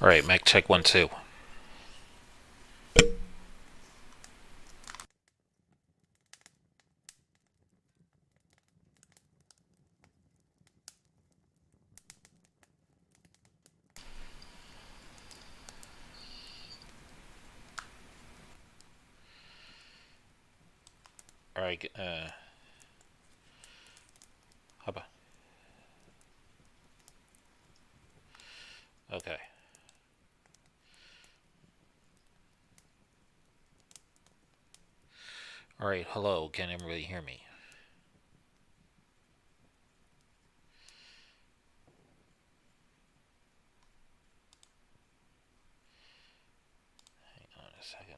All right, Mac, check 1 2. All right, how about? Okay. All right, hello. Can everybody hear me? Hang on a second.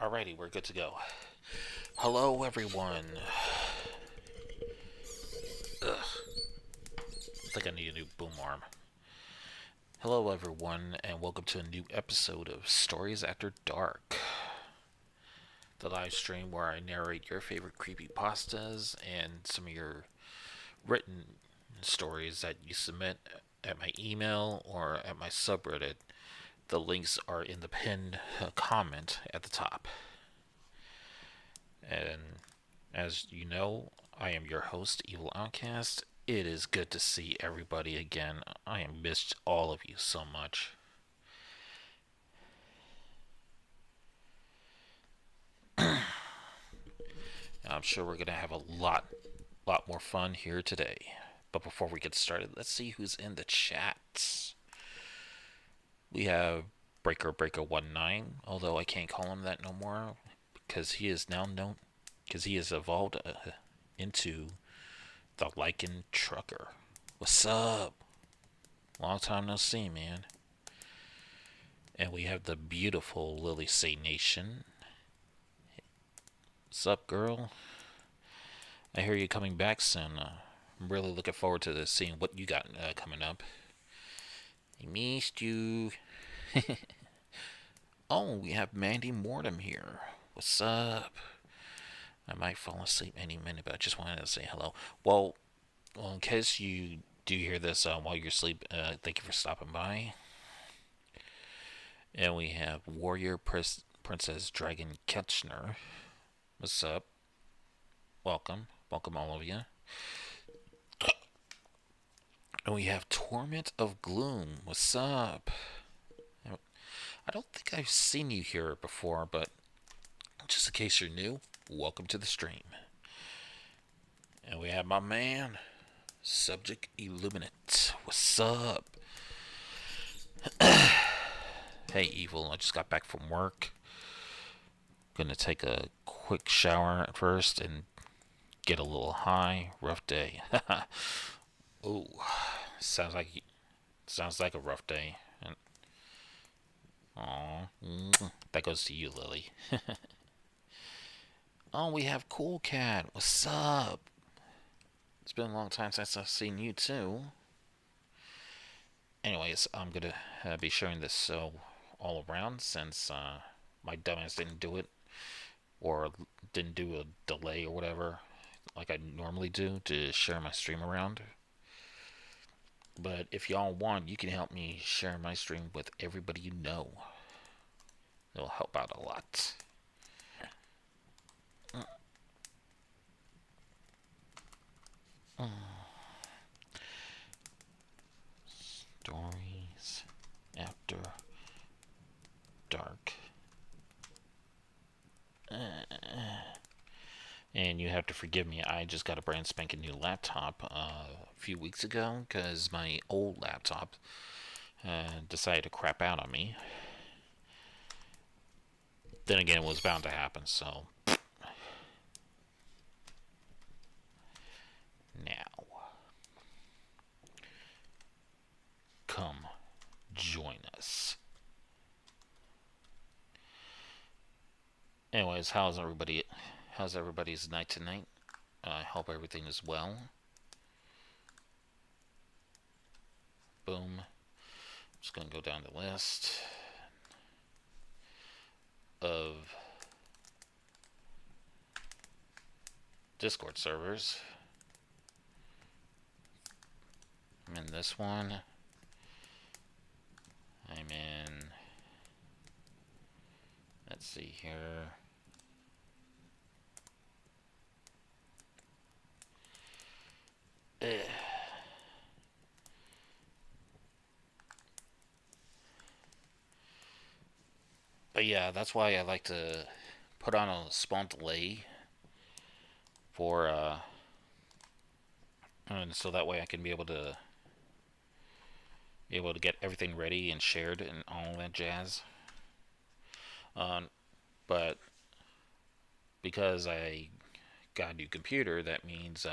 Alrighty, we're good to go. Hello, everyone. Ugh, I think I need a new boom arm. Hello, everyone, and welcome to a new episode of Stories After Dark, the live stream where I narrate your favorite creepy pastas and some of your written stories that you submit at my email or at my subreddit. The links are in the pinned comment at the top. And as you know, I am your host, Evil Outcast. It is good to see everybody again. I have missed all of you so much. I'm sure we're gonna have a lot more fun here today. But before we get started, let's see who's in the chat. We have Breaker19, although I can't call him that no more because he is now known because he has evolved into the Lycan Trucker. What's up? Long time no see, man. And we have the beautiful Lily Say Nation. What's up, girl? I hear you coming back soon. I'm really looking forward to this, seeing what you got coming up. I missed you. Oh, we have Mandy Mortem here. What's up? I might fall asleep any minute, but I just wanted to say hello. Well, in case you do hear this while you're asleep, thank you for stopping by. And we have Princess Dragon Ketchner. What's up? Welcome. Welcome, all of you. And we have Torment of Gloom. What's up? I don't think I've seen you here before, but just in case you're new, welcome to the stream. And we have my man, Subject Illuminate. What's up? Hey, Evil. I just got back from work. Gonna take a quick shower at first and get a little high. Rough day. Ooh, sounds like a rough day. And aw, that goes to you, Lily. Oh, we have Cool Cat. What's up? It's been a long time since I've seen you too. Anyways, I'm gonna be sharing this all around since my dumbass didn't do it or didn't do a delay or whatever like I normally do to share my stream around. But if y'all want, you can help me share my stream with everybody you know. It'll help out a lot. Stories after dark. And you have to forgive me, I just got a brand spanking new laptop a few weeks ago because my old laptop decided to crap out on me. Then again, it was bound to happen, so. Now, come join us. Anyways, how's everybody? How's everybody's night tonight? I hope everything is well. Boom. Just gonna go down the list of Discord servers. I'm in this one. I'm in, let's see here. But yeah, that's why I like to put on a spawn delay for and so that way I can be able to get everything ready and shared and all that jazz. But because I got a new computer, that means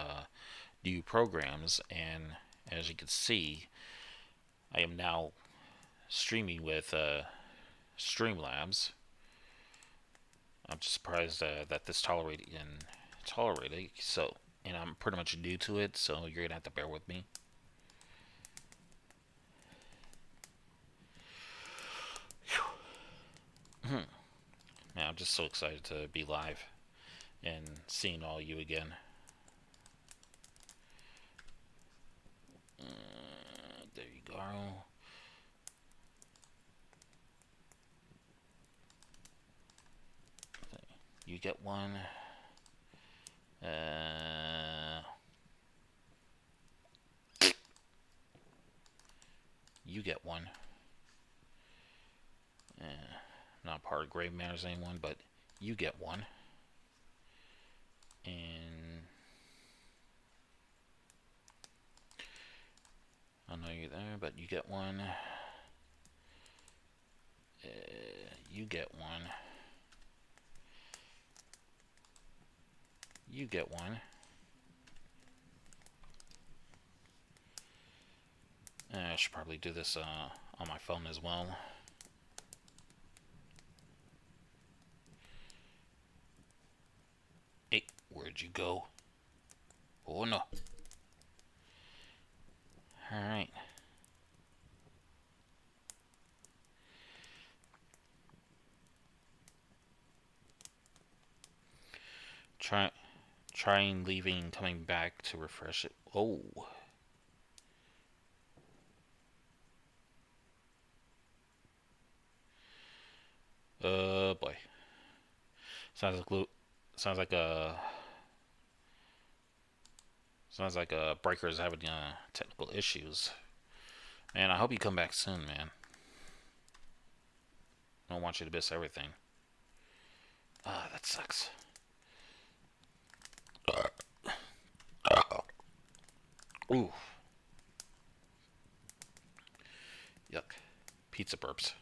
new programs, and as you can see, I am now streaming with Streamlabs. I'm just surprised that this tolerated. So, and I'm pretty much new to it, so you're gonna have to bear with me. Man, I'm just so excited to be live and seeing all you again. There you go. You get one. You get one. Not part of Grave Matters anyone, but you get one. And I know you're there, but you get one. You get one. You get one. I should probably do this on my phone as well. Hey, where'd you go? Oh no. Alright. Trying leaving, coming back to refresh it. Oh. Boy. Sounds like Breaker's having technical issues. Man, I hope you come back soon, man. I don't want you to miss everything. That sucks. Ooh. Yuck. Pizza burps.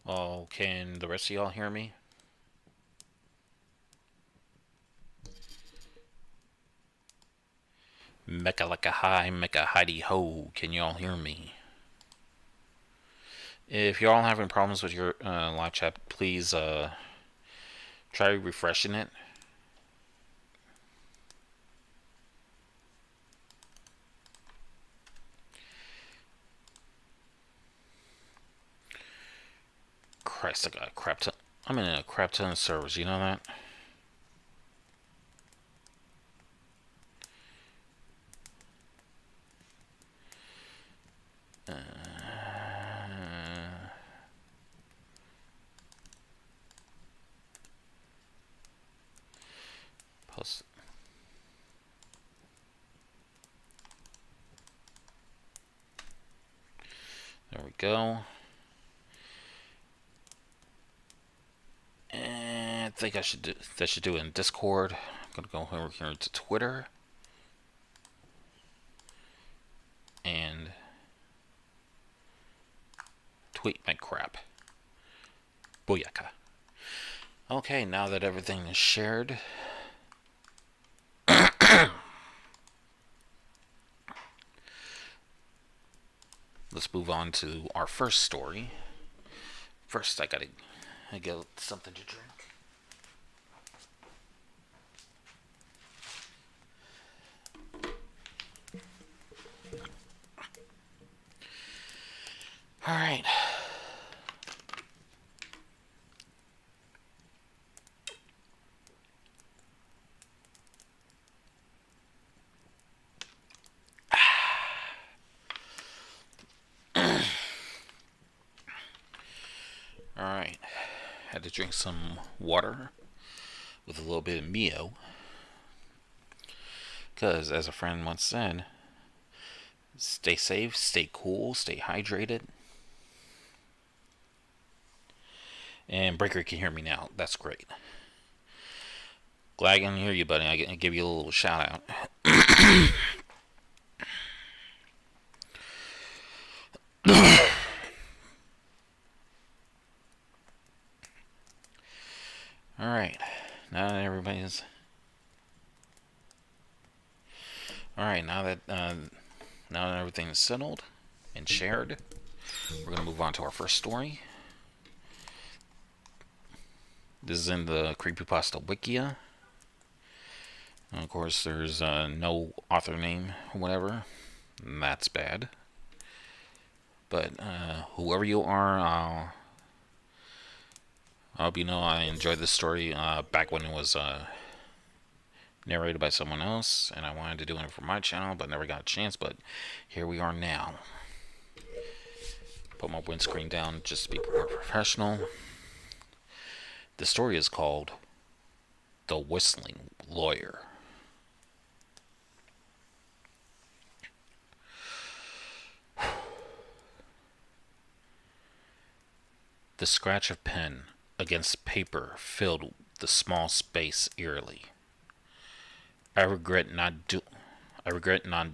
Oh, can the rest of y'all hear me? Mecca like a high, mecca hidey ho. Can y'all hear me? If y'all having problems with your live chat, please try refreshing it. Christ, I got a crap ton. I'm in a crap ton of servers, you know that? Post. There we go. And I think I should do it in Discord. I'm gonna go over here to Twitter. And tweet my crap. Booyaka. Okay, now that everything is shared. let's move on to our first story. First, I gotta get something to drink. All right. All right. Had to drink some water with a little bit of Mio. Because, as a friend once said, stay safe, stay cool, stay hydrated. And Breaker can hear me now. That's great. Glad I can hear you, buddy. I give you a little shout out. All right. Now that everybody's. All right. Now that everything is settled and shared, we're gonna move on to our first story. This is in the Creepypasta Wikia. And of course, there's no author name or whatever. That's bad. But whoever you are, I hope you know I enjoyed this story back when it was narrated by someone else, and I wanted to do it for my channel, but never got a chance. But here we are now. Put my windscreen down just to be more professional. The story is called The Whistling Lawyer. The scratch of pen against paper filled the small space eerily. I regret not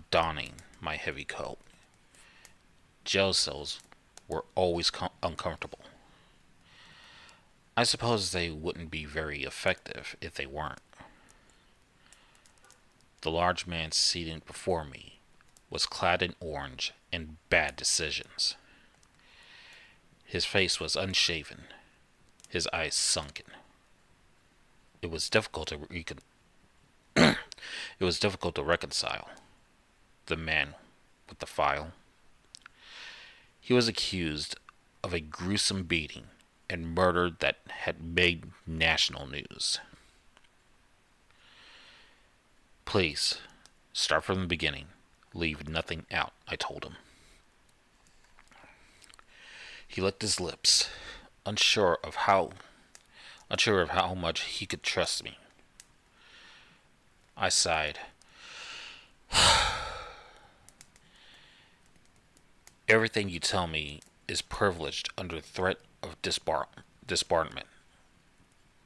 donning my heavy coat. Jail cells were always uncomfortable. I suppose they wouldn't be very effective if they weren't. The large man seated before me was clad in orange and bad decisions. His face was unshaven, his eyes sunken. It was difficult to reconcile. The man with the file. He was accused of a gruesome beating and murder that had made national news. Please, start from the beginning. Leave nothing out, I told him. He licked his lips, unsure of how much he could trust me. I sighed. Everything you tell me is privileged under threat of disbarment.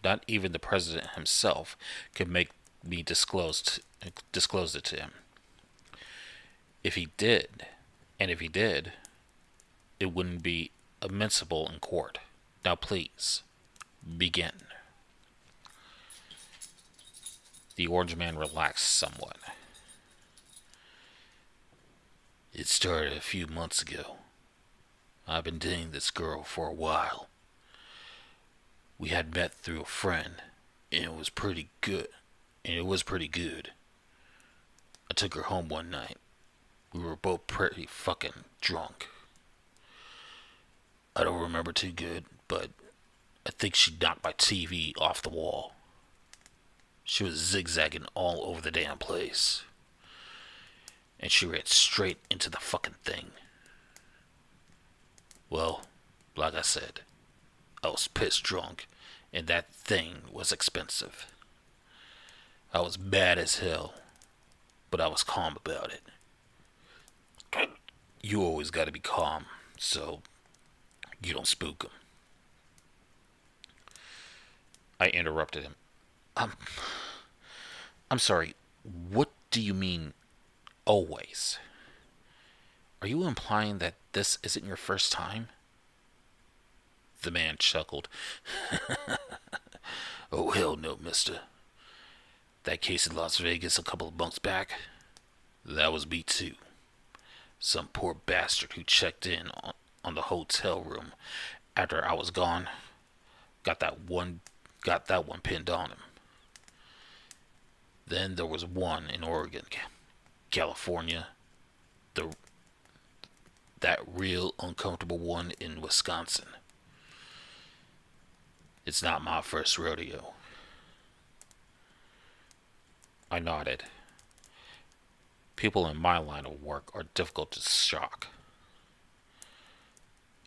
Not even the president himself could make me disclose it to him. If he did, it wouldn't be admissible in court. Now please, begin. The orange man relaxed somewhat. It started a few months ago. I've been dating this girl for a while. We had met through a friend, and it was pretty good. I took her home one night. We were both pretty fucking drunk. I don't remember too good, but I think she knocked my TV off the wall. She was zigzagging all over the damn place. And she ran straight into the fucking thing. Well, like I said, I was pissed drunk, and that thing was expensive. I was mad as hell, but I was calm about it. You always gotta be calm, so you don't spook him. I interrupted him. I'm sorry, what do you mean, always? Are you implying that this isn't your first time? The man chuckled. Oh, hell no, mister. That case in Las Vegas a couple of months back, that was me too. Some poor bastard who checked in on the hotel room after I was gone got that one pinned on him. Then there was one in Oregon, California, the that real uncomfortable one in Wisconsin. It's not my first rodeo. I nodded. People in my line of work are difficult to shock.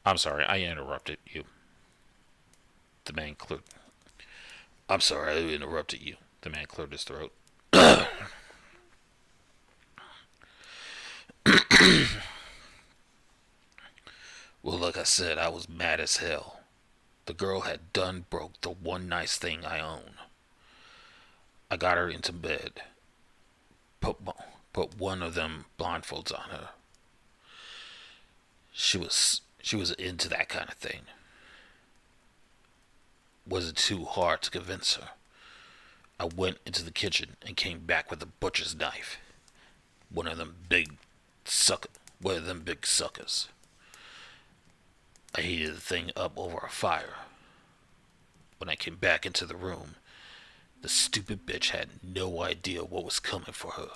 I'm sorry, I interrupted you. The man cleared. I'm sorry, I interrupted you. The man cleared his throat. Well, like I said, I was mad as hell. The girl had done broke the one nice thing I own. I got her into bed. Put one of them blindfolds on her. She was into that kind of thing. Was it too hard to convince her? I went into the kitchen and came back with a butcher's knife. One of them big suckers. I heated the thing up over a fire. When I came back into the room, the stupid bitch had no idea what was coming for her.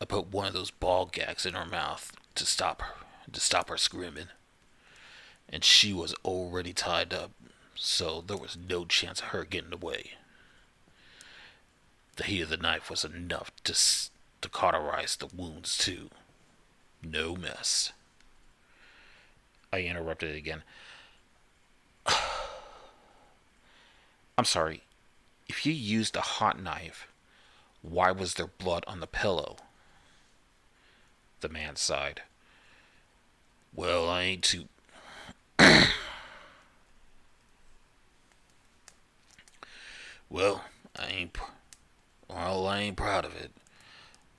I put one of those ball gags in her mouth to stop her screaming. And she was already tied up, so there was no chance of her getting away. The heat of the knife was enough to cauterize the wounds too. No mess. I interrupted again. I'm sorry. If you used a hot knife, why was there blood on the pillow? The man sighed. Well, I ain't too... I ain't proud of it.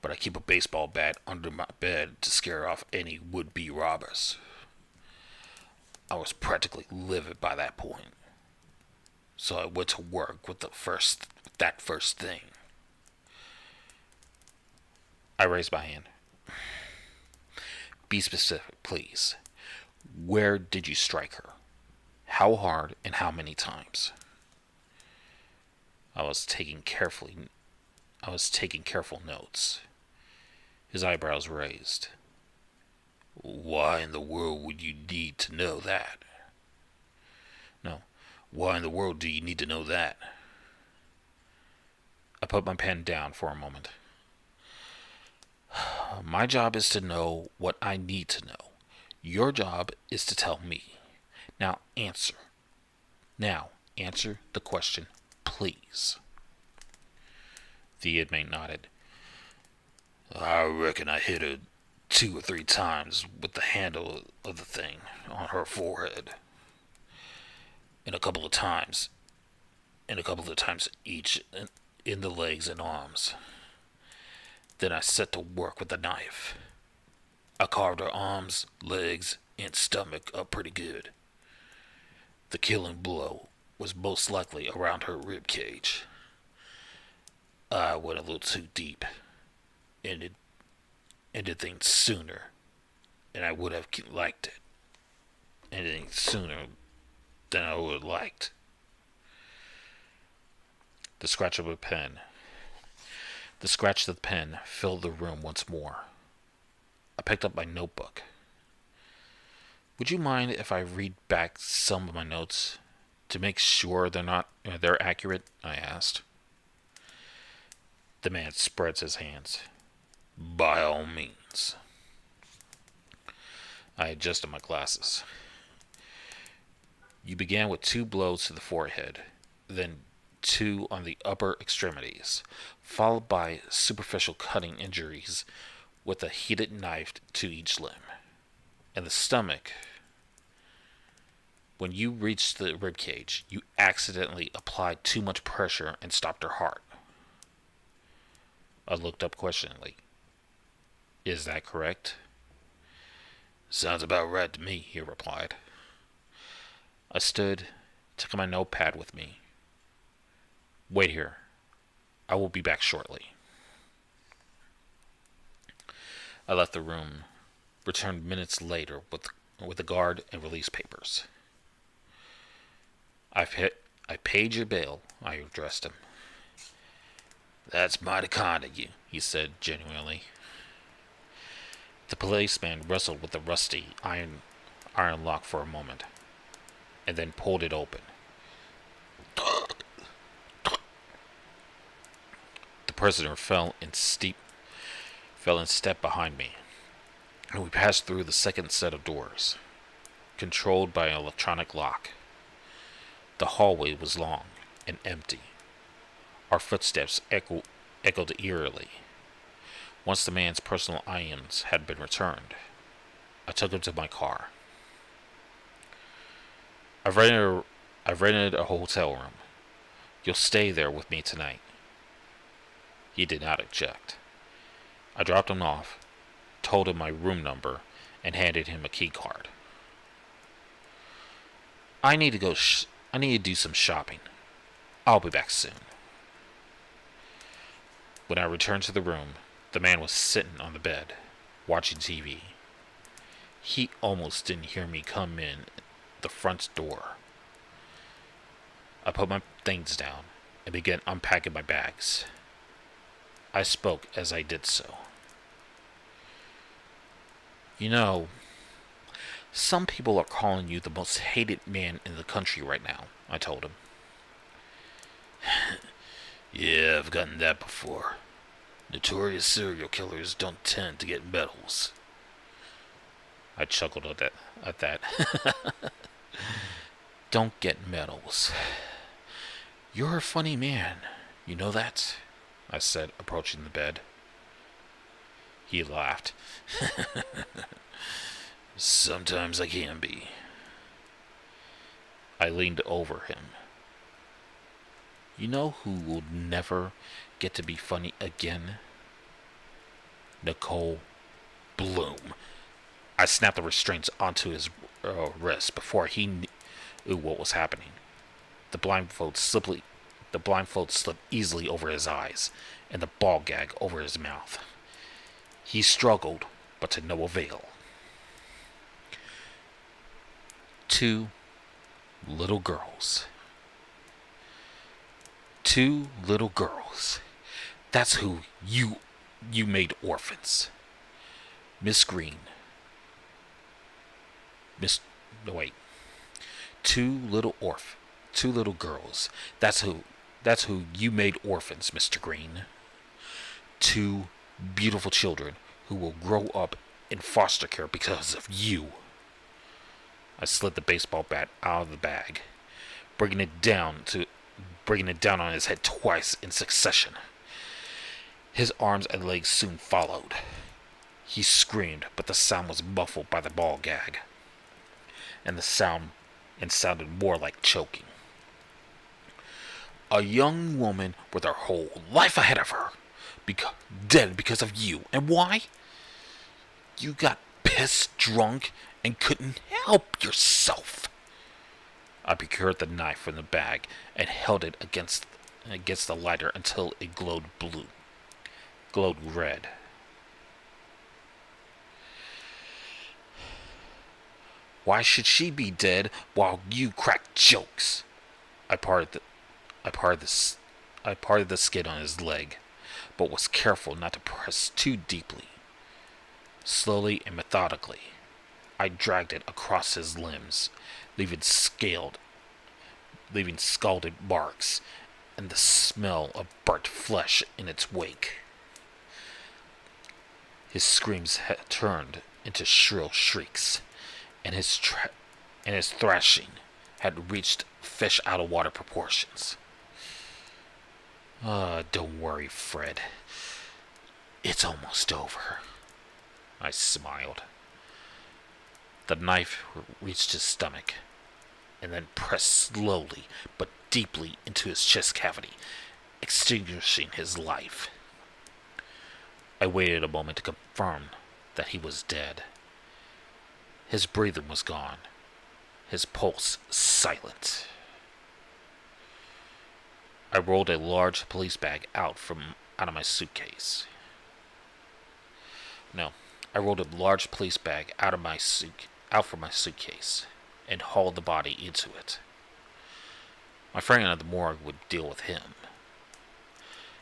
But I keep a baseball bat under my bed to scare off any would-be robbers. I was practically livid by that point. So I went to work with that first thing. I raised my hand. Be specific, please. Where did you strike her? How hard and how many times? I was taking careful notes. His eyebrows raised. Why in the world would you need to know that? No. Why in the world do you need to know that? I put my pen down for a moment. My job is to know what I need to know. Your job is to tell me. Now answer the question, please. The inmate nodded. I reckon I hit her 2 or 3 times with the handle of the thing on her forehead. And a couple of times each in the legs and arms. Then I set to work with the knife. I carved her arms, legs, and stomach up pretty good. The killing blow was most likely around her rib cage. I went a little too deep. Ended things sooner than I would have liked it. Ended sooner than I would have liked. The scratch of the pen filled the room once more. I picked up my notebook. Would you mind if I read back some of my notes to make sure they're accurate? I asked. The man spreads his hands. By all means. I adjusted my glasses. You began with 2 blows to the forehead, then 2 on the upper extremities, followed by superficial cutting injuries with a heated knife to each limb. And the stomach. When you reached the rib cage, you accidentally applied too much pressure and stopped her heart. I looked up questioningly. Is that correct? Sounds about right to me, he replied. I stood, took my notepad with me. Wait here. I will be back shortly. I left the room, returned minutes later with a guard and release papers. I paid your bail, I addressed him. That's mighty kind of you, he said genuinely. The policeman wrestled with the rusty iron lock for a moment, and then pulled it open. The prisoner fell in step behind me, and we passed through the second set of doors, controlled by an electronic lock. The hallway was long and empty. Our footsteps echoed eerily. Once the man's personal items had been returned, I took him to my car. I've rented a hotel room. You'll stay there with me tonight. He did not object. I dropped him off, told him my room number, and handed him a key card. I need to do some shopping. I'll be back soon. When I returned to the room, the man was sitting on the bed, watching TV. He almost didn't hear me come in the front door. I put my things down and began unpacking my bags. I spoke as I did so. You know, some people are calling you the most hated man in the country right now, I told him. Yeah, I've gotten that before. Notorious serial killers don't tend to get medals. I chuckled at that. Don't get medals. You're a funny man. You know that? I said, approaching the bed. He laughed. Sometimes I can be. I leaned over him. You know who will never get to be funny again? Nicole Bloom. I snapped the restraints onto his wrist before he knew what was happening. The blindfold slipped easily over his eyes, and the ball gag over his mouth. He struggled, but to no avail. 2 little girls. 2 little girls. That's who you made orphans. Miss Green. Wait. 2 little girls. That's who you made orphans, Mr. Green. 2 beautiful children who will grow up in foster care because of you. I slid the baseball bat out of the bag, bringing it down on his head twice in succession. His arms and legs soon followed. He screamed, but the sound was muffled by the ball gag, and sounded more like choking. A young woman with her whole life ahead of her, dead because of you. And why? You got pissed drunk and couldn't help yourself. I procured the knife from the bag and held it against the lighter until it glowed red. Why should she be dead while you crack jokes? I parted the skin on his leg, but was careful not to press too deeply. Slowly and methodically, I dragged it across his limbs, leaving scalded marks and the smell of burnt flesh in its wake. His screams had turned into shrill shrieks, and his thrashing had reached fish-out-of-water proportions. Don't worry, Fred. It's almost over. I smiled. The knife reached his stomach, and then pressed slowly but deeply into his chest cavity, extinguishing his life. I waited a moment to confirm that he was dead. His breathing was gone, his pulse silent. I rolled a large police bag out of my suitcase. No, I rolled a large police bag out from my suitcase and hauled the body into it. My friend at the morgue would deal with him.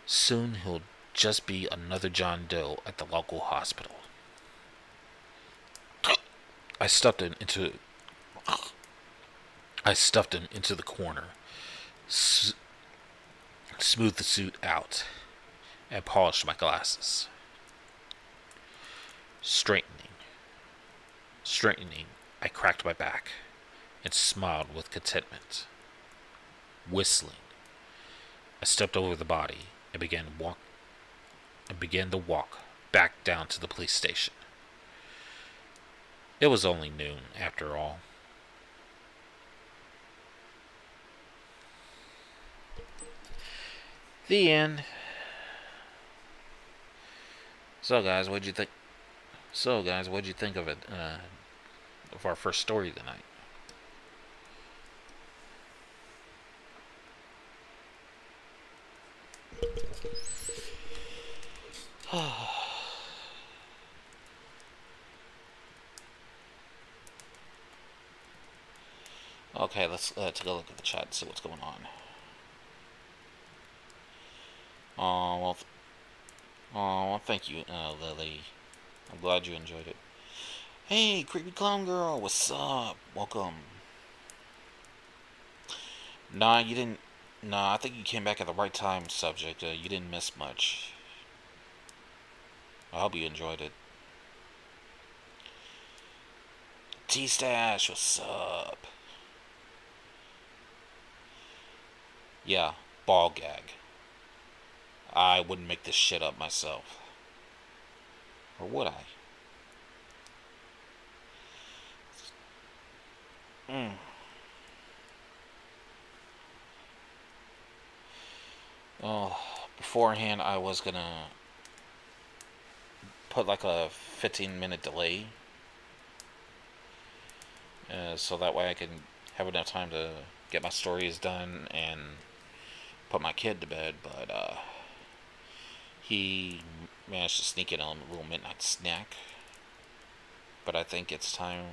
Soon he'll just be another John Doe at the local hospital. I stuffed him into I stuffed him into the corner, smoothed the suit out, and polished my glasses. Straightening, I cracked my back and smiled with contentment. Whistling, I stepped over the body and began to walk back down to the police station. It was only noon, after all. The end. So guys, what'd you think? What'd you think of it? Of our first story tonight? Okay, let's take a look at the chat and see what's going on. Well, thank you, Lily. I'm glad you enjoyed it. Hey, creepy clown girl, what's up? Welcome. Nah, you didn't. Nah, I think you came back at the right time, subject. You didn't miss much. I hope you enjoyed it. T-Stash, what's up? Yeah, ball gag. I wouldn't make this shit up myself. Or would I? Oh, beforehand I was gonna put like a 15-minute delay. So that way I can have enough time to get my stories done and put my kid to bed, but he managed to sneak in a little midnight snack. But I think it's time.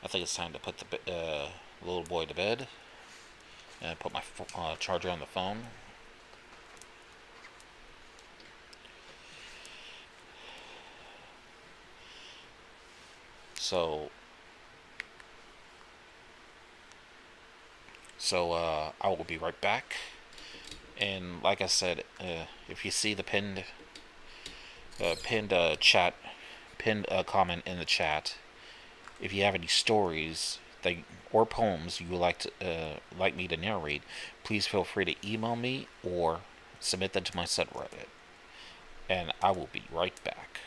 I think it's time to put the little boy to bed and put my charger on the phone. So I will be right back. And like I said, if you see the pinned comment in the chat, if you have any stories that or poems you would like me to narrate, please feel free to email me or submit them to my subreddit. And I will be right back.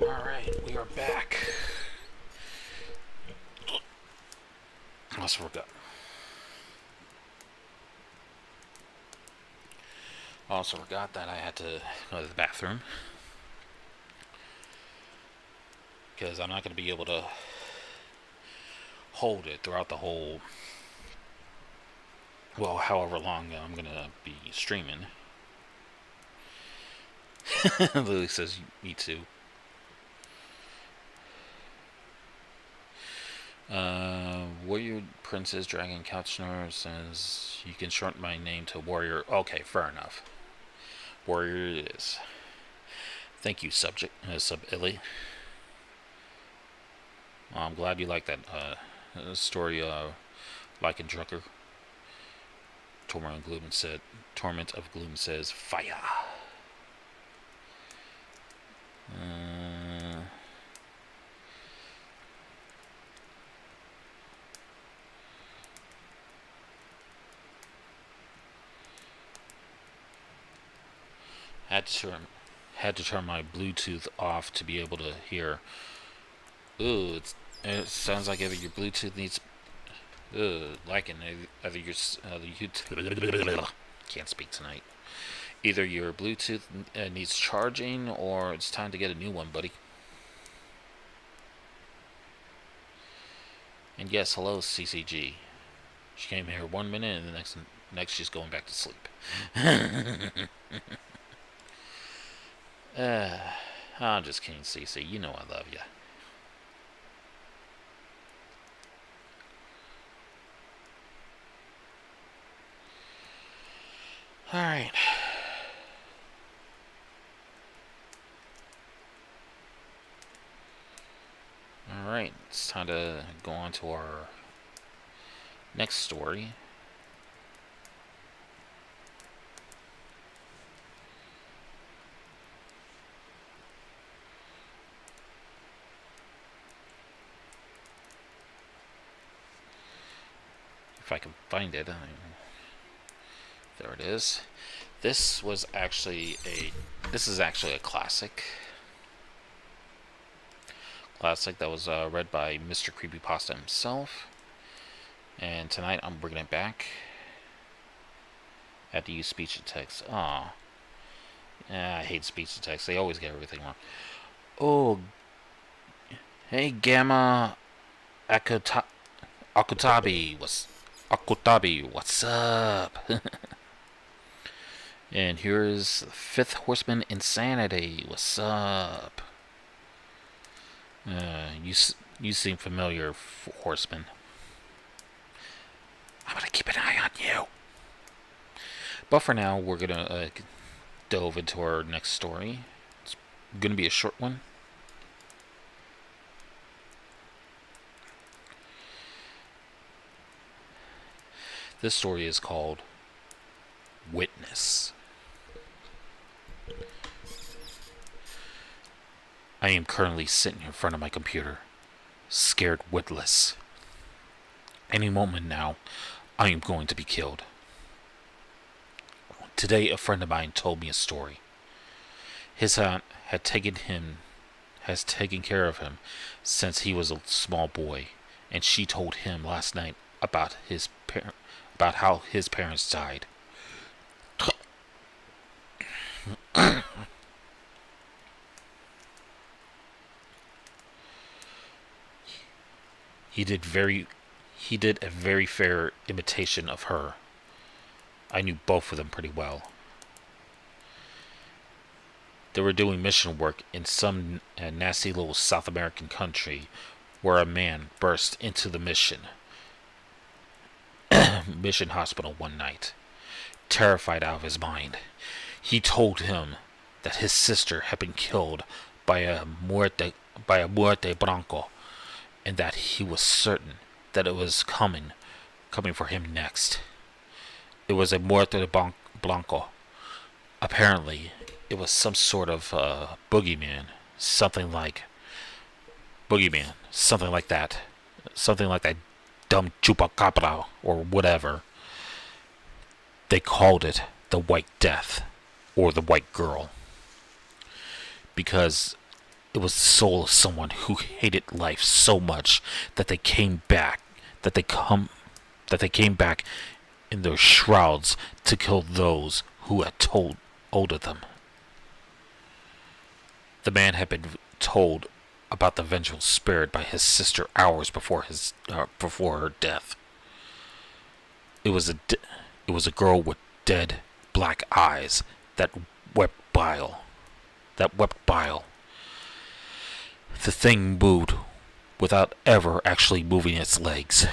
Alright, we are back. I also forgot. That I had to go to the bathroom. Because I'm not going to be able to hold it throughout the whole, well, however long I'm going to be streaming. Lily says, me too. Warrior Princess Dragon Couchner says, you can shorten my name to Warrior. Okay, fair enough. Warrior it is. Thank you, Sub Illy. Well, I'm glad you like that story, Like and Drucker. Torment of Gloom says, fire. Had to turn my Bluetooth off to be able to hear. Ooh, it sounds like either your Bluetooth needs. Liking either your can't speak tonight. Either your Bluetooth needs charging, or it's time to get a new one, buddy. And yes, hello CCG. She came here 1 minute, and the next she's going back to sleep. I'm just kidding, CC. You know I love you. Alright. Alright, it's time to go on to our next story. If I can find it. There it is. This is actually a classic. Classic that was read by Mr. Creepypasta himself. And tonight I'm bringing it back. I had to use speech to text. Aw. I hate speech to text. They always get everything wrong. Oh. Hey, Gamma Akutabi. What's up? And here's Fifth Horseman Insanity. What's up? You seem familiar, Horseman. I'm gonna keep an eye on you. But for now, we're gonna delve into our next story. It's gonna be a short one. This story is called Witness. I am currently sitting in front of my computer, scared witless. Any moment now, I am going to be killed. Today, a friend of mine told me a story. His aunt has taken care of him since he was a small boy, and she told him last night about how his parents died. He did a very fair imitation of her. I knew both of them pretty well. They were doing mission work in some nasty little South American country where a man burst into the mission hospital one night, terrified out of his mind. He told him that his sister had been killed by a muerte blanco, and that he was certain that it was coming for him next. It was a muerte blanco. Apparently, it was some sort of boogeyman, something like that, dumb chupacabra or whatever. They called it the White Death or the White Girl because It was the soul of someone who hated life so much that they came back, that they came back in their shrouds to kill those who had told older them. The man had been told about the vengeful spirit by his sister hours before her death. It was a girl with dead black eyes that wept bile. That wept bile. The thing moved without ever actually moving its legs,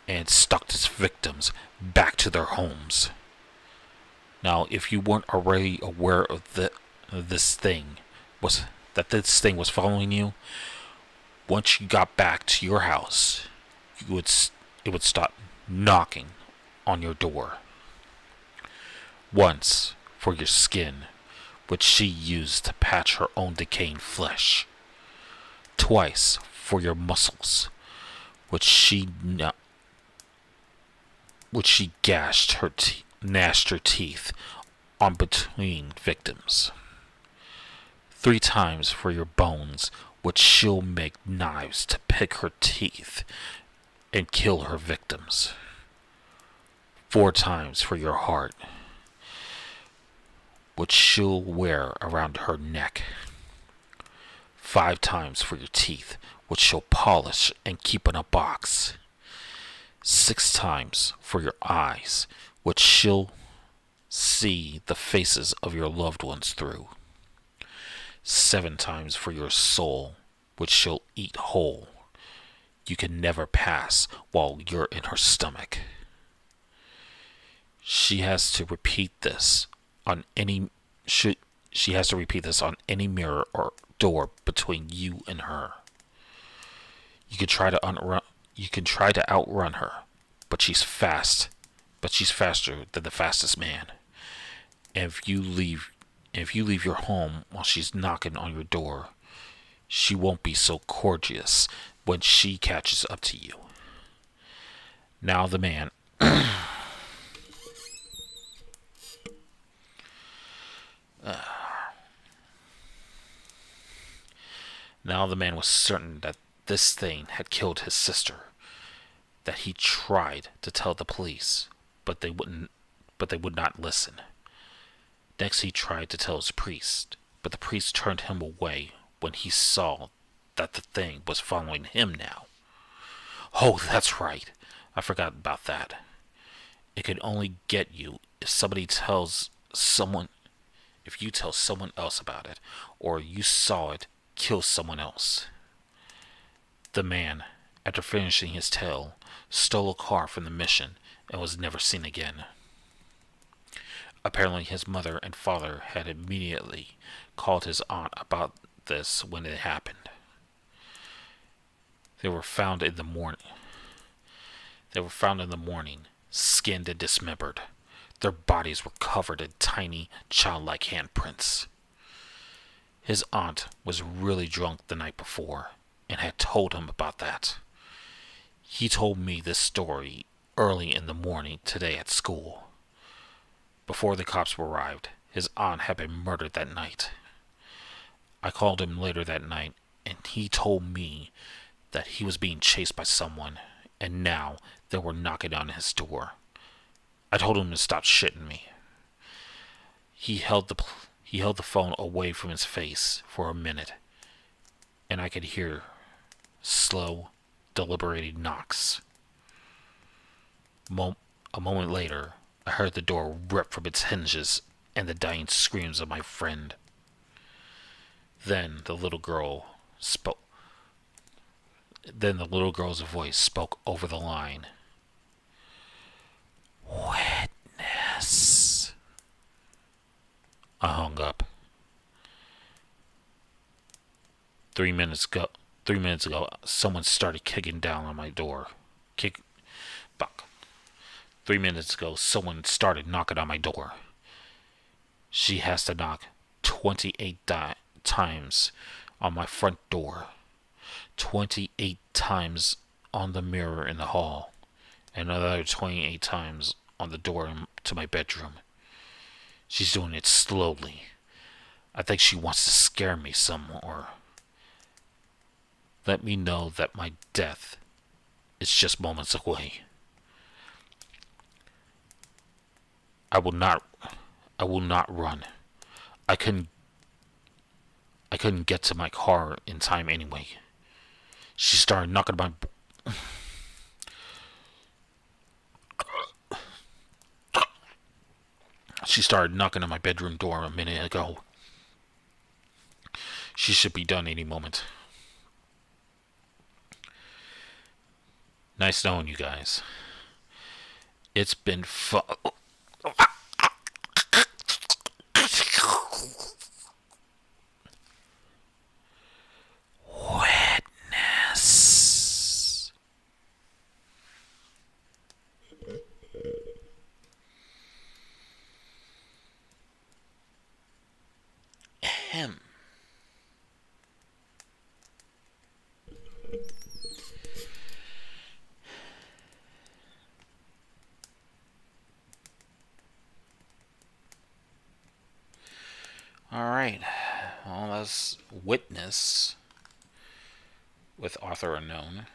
and stalked its victims back to their homes. Now, if you weren't already aware of this thing was following you, once you got back to your house, it would stop knocking on your door. Once for your skin, which she used to patch her own decaying flesh. Twice for your muscles, which she gnashed her teeth on between victims. 3 times for your bones, which she'll make knives to pick her teeth and kill her victims. 4 times for your heart, which she'll wear around her neck. 5 times for your teeth, which she'll polish and keep in a box. 6 times for your eyes, which she'll see the faces of your loved ones through. 7 times for your soul, which she'll eat whole. You can never pass while you're in her stomach. She has to repeat this on any mirror or door between you and her. You can try to outrun her, but she's faster than the fastest man. And if you leave your home while she's knocking on your door, she won't be so courteous when she catches up to you. Now the man was certain that this thing had killed his sister. That he tried to tell the police, but they would not listen. Next he tried to tell his priest, but the priest turned him away when he saw that the thing was following him now. Oh, that's right. I forgot about that. It can only get you if you tell someone else about it, or you saw it kill someone else. The man, after finishing his tale, stole a car from the mission and was never seen again. Apparently his mother and father had immediately called his aunt about this when it happened. They were found in the morning, skinned and dismembered. Their bodies were covered in tiny, childlike handprints. His aunt was really drunk the night before and had told him about that. He told me this story early in the morning today at school. Before the cops arrived, his aunt had been murdered that night. I called him later that night, and he told me that he was being chased by someone, and now they were knocking on his door. I told him to stop shitting me. He held the phone away from his face for a minute, and I could hear slow, deliberating knocks. A moment later, I heard the door rip from its hinges and the dying screams of my friend. Then the little girl's voice spoke over the line. Witness. I hung up. 3 minutes ago, someone started kicking down on my door. 3 minutes ago, someone started knocking on my door. She has to knock 28 times on my front door, 28 times on the mirror in the hall, and another 28 times on the door to my bedroom. She's doing it slowly. I think she wants to scare me some more. Let me know that my death is just moments away. I will not I will not run. I couldn't I couldn't get to my car in time anyway. She started knocking on my She started knocking on my bedroom door a minute ago. She should be done any moment. Nice knowing you guys. It's been fun. Witness. Him. Alright. Well, that's Witness with Author Unknown.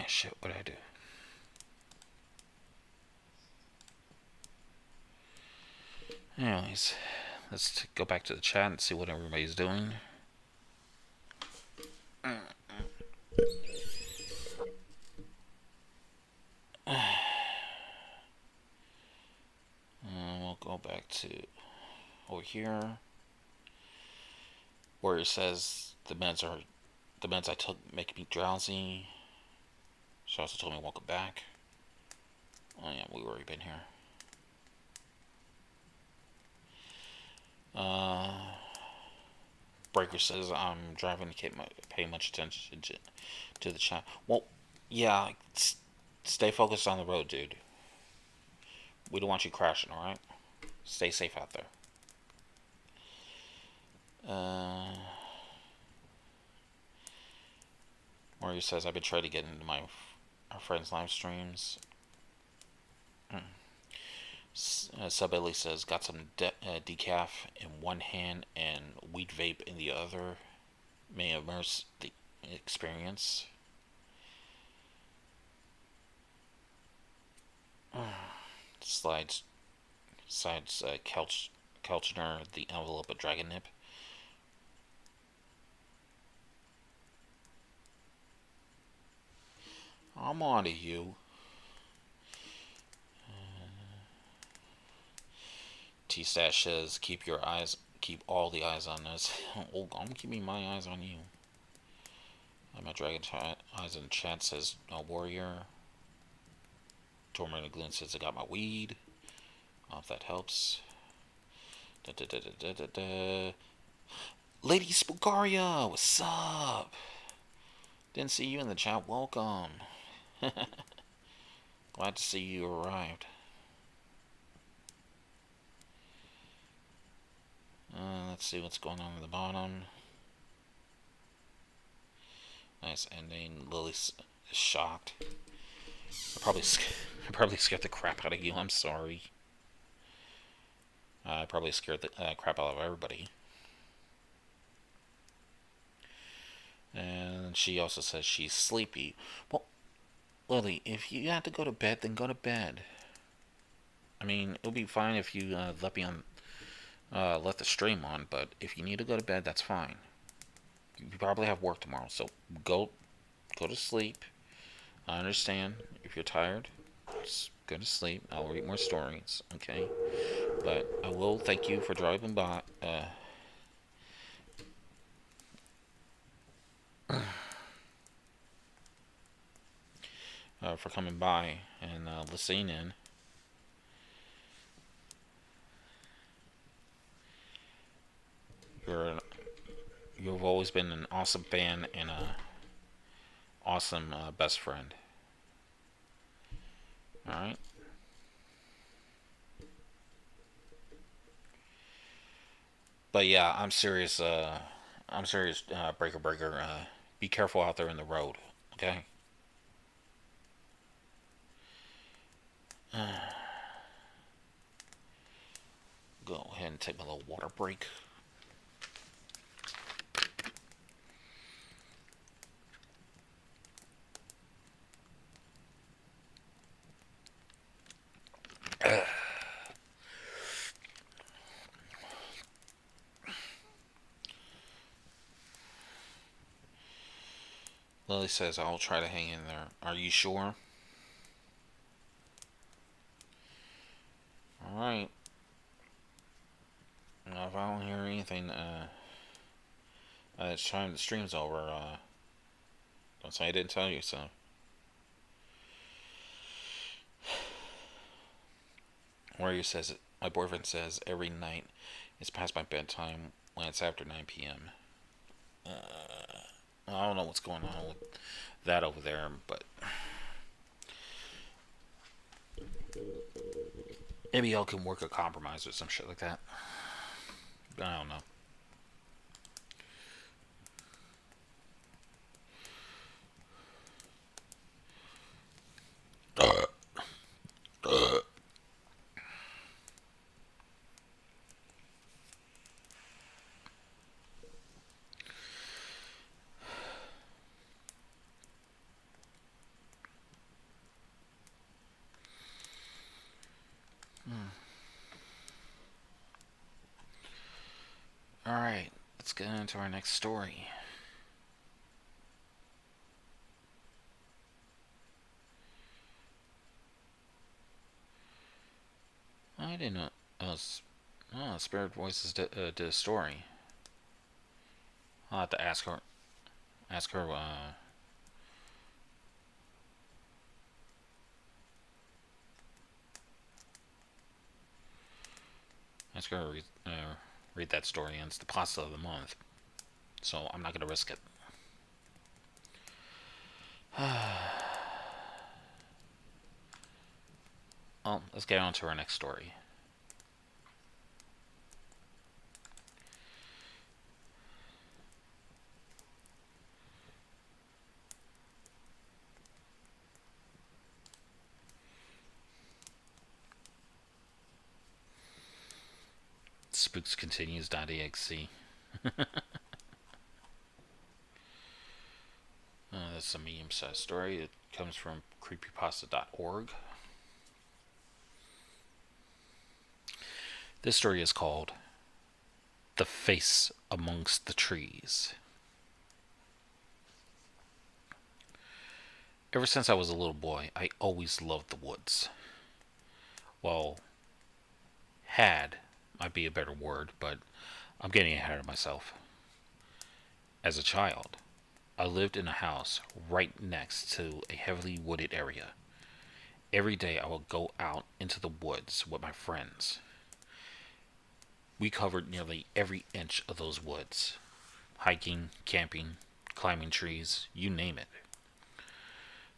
Shit, what did I do? Anyways, let's go back to the chat and see what everybody's doing. We'll go back to over here where it says the meds I took make me drowsy. She also told me welcome back. Oh yeah, we've already been here. Breaker says I'm driving to pay much attention to the chat. Well, yeah, stay focused on the road, dude. We don't want you crashing, alright? Stay safe out there. Mario says I've been trying to get into our friends' live streams. Sub Ellie says got some decaf in one hand and weed vape in the other. May immerse the experience. Sides Couchner the envelope of Dragon Nip. I'm on to you. T-Stash says keep all the eyes on us. Oh, I'm keeping my eyes on you. My Dragon Eyes in the chat says no warrior. Tormented Gloom says I got my weed. If that helps. Lady Spookaria, what's up? Didn't see you in the chat. Welcome. Glad to see you arrived. Let's see what's going on at the bottom. Nice ending. Lily's shocked. I probably scared the crap out of you. I'm sorry. I probably scared the crap out of everybody. And she also says she's sleepy. Well, Lily, if you have to go to bed, then go to bed. I mean, it would be fine if you let the stream on, but if you need to go to bed, that's fine. You probably have work tomorrow, so go to sleep. I understand if you're tired. Just go to sleep. I'll read more stories, okay? But I will thank you for driving by. For coming by and listening in. You've always been an awesome fan and a awesome best friend. All right. But yeah, I'm serious. Breaker. Be careful out there in the road. Okay. Go ahead and take my little water break. Lily says, I'll try to hang in there. Are you sure? Alright. Now, if I don't hear anything, it's time the stream's over, don't say I didn't tell you so. Warrior says, my boyfriend says every night it's past my bedtime when it's after 9 p.m. I don't know what's going on with that over there, but maybe y'all can work a compromise or some shit like that. I don't know. Alright, let's get into our next story. I didn't know. Spirit Voices did a story. I'll have to ask her. Ask her. Ask her to read that story, and it's the pasta of the month. So I'm not gonna risk it. Well, let's get on to our next story. Spooks continues.exe. That's a medium-sized story. It comes from creepypasta.org. This story is called The Face Amongst the Trees. Ever since I was a little boy, I always loved the woods. Well, had might be a better word, but I'm getting ahead of myself. As a child, I lived in a house right next to a heavily wooded area. Every day I would go out into the woods with my friends. We covered nearly every inch of those woods. Hiking, camping, climbing trees, you name it.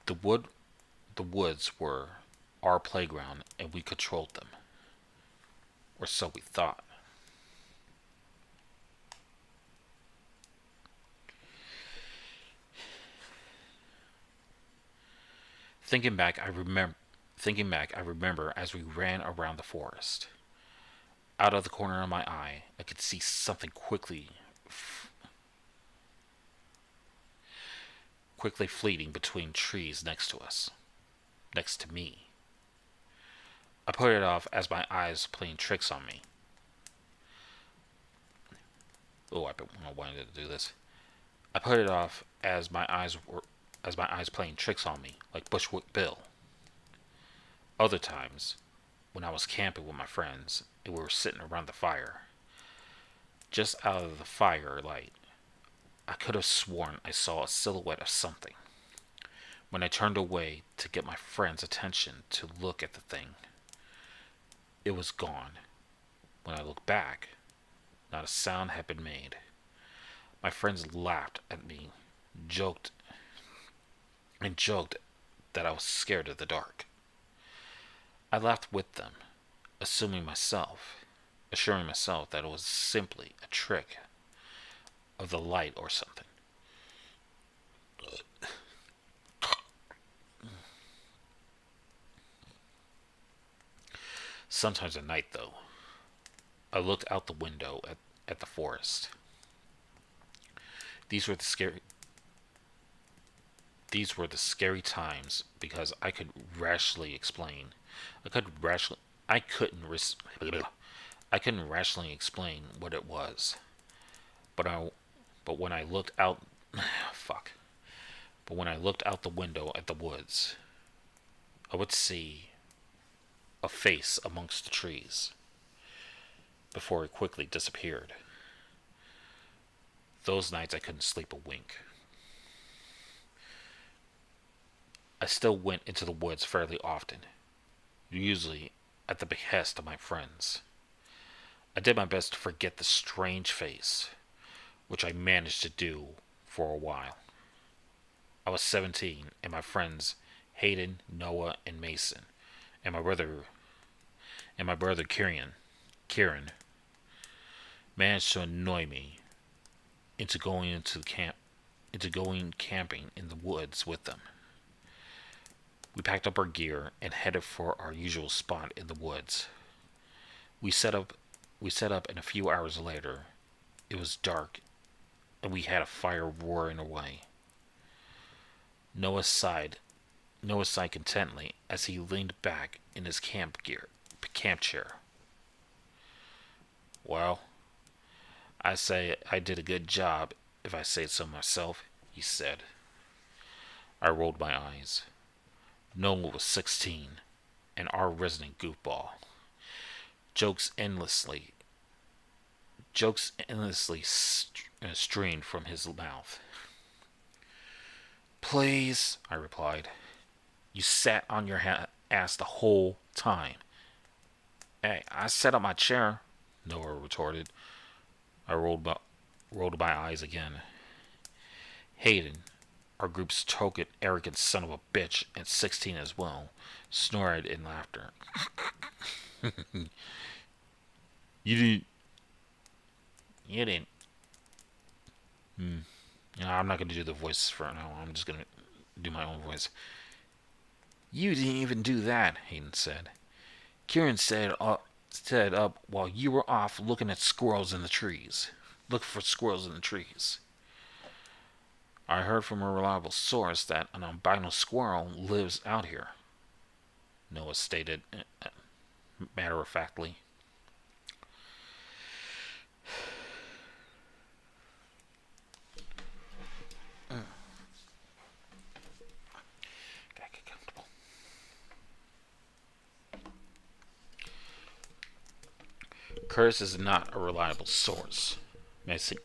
The woods were our playground and we controlled them. Or so we thought. Thinking back, I remember as we ran around the forest. Out of the corner of my eye, I could see something quickly fleeting between trees next to us, next to me. I put it off as my eyes playing tricks on me. Oh, I've been wanting to do this. I put it off as my eyes playing tricks on me, like Bushwick Bill. Other times, when I was camping with my friends and we were sitting around the fire, just out of the firelight, I could have sworn I saw a silhouette of something. When I turned away to get my friend's attention to look at the thing, it was gone. When I looked back, not a sound had been made. My friends laughed at me, joked that I was scared of the dark. I laughed with them, assuring myself that it was simply a trick of the light or something. Sometimes at night, though, I looked out the window at the forest. These were the scary these were the scary times because I could rationally I couldn't ris- I couldn't rationally explain what it was. But I but when I looked out fuck. But when I looked out the window at the woods, I would see a face amongst the trees before it quickly disappeared. Those nights I couldn't sleep a wink. I still went into the woods fairly often, usually at the behest of my friends. I did my best to forget the strange face, which I managed to do for a while. I was 17, and my friends Hayden, Noah, and Mason, and my brother Kieran, managed to annoy me into going camping in the woods with them. We packed up our gear and headed for our usual spot in the woods. We set up we set up and a few hours later it was dark and we had a fire roaring away. Noah sighed Noah sighed contentedly as he leaned back in his camp chair. Well, I say I did a good job if I say so myself, he said. I rolled my eyes. Noah was 16 and our resident goofball. Jokes endlessly streamed from his mouth. Please, I replied. You sat on your ass the whole time. Hey, I sat on my chair, Noah retorted. I rolled my eyes again. Hayden, our group's token arrogant son of a bitch, and 16 as well, snorted in laughter. You didn't. You didn't. Hmm. No, I'm not going to do the voice for now. I'm just going to do my own voice. You didn't even do that, Hayden said. Kieran stayed up while you were off looking at squirrels in the trees. Look for squirrels in the trees. I heard from a reliable source that an albino squirrel lives out here, Noah stated matter of factly. Gotta get comfortable. Curtis is not a reliable source. Mason.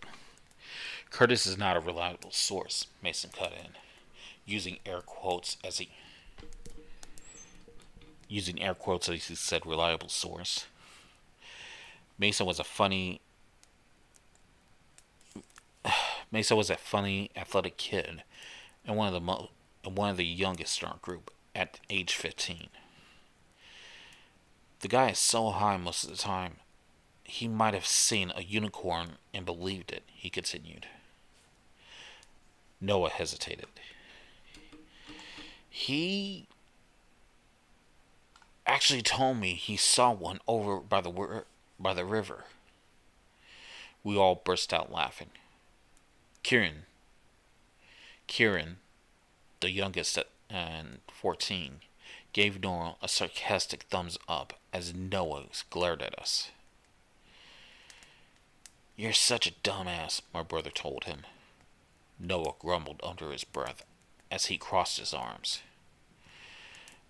Curtis is not a reliable source, Mason cut in, using air quotes as he said reliable source. Mason was a funny athletic kid and one of the youngest in our group at age 15. The guy is so high most of the time, he might have seen a unicorn and believed it, he continued. Noah hesitated. He actually told me he saw one over by the river. We all burst out laughing. Kieran, the youngest at 14, gave Noah a sarcastic thumbs up as Noah glared at us. You're such a dumbass, my brother told him. Noah grumbled under his breath as he crossed his arms.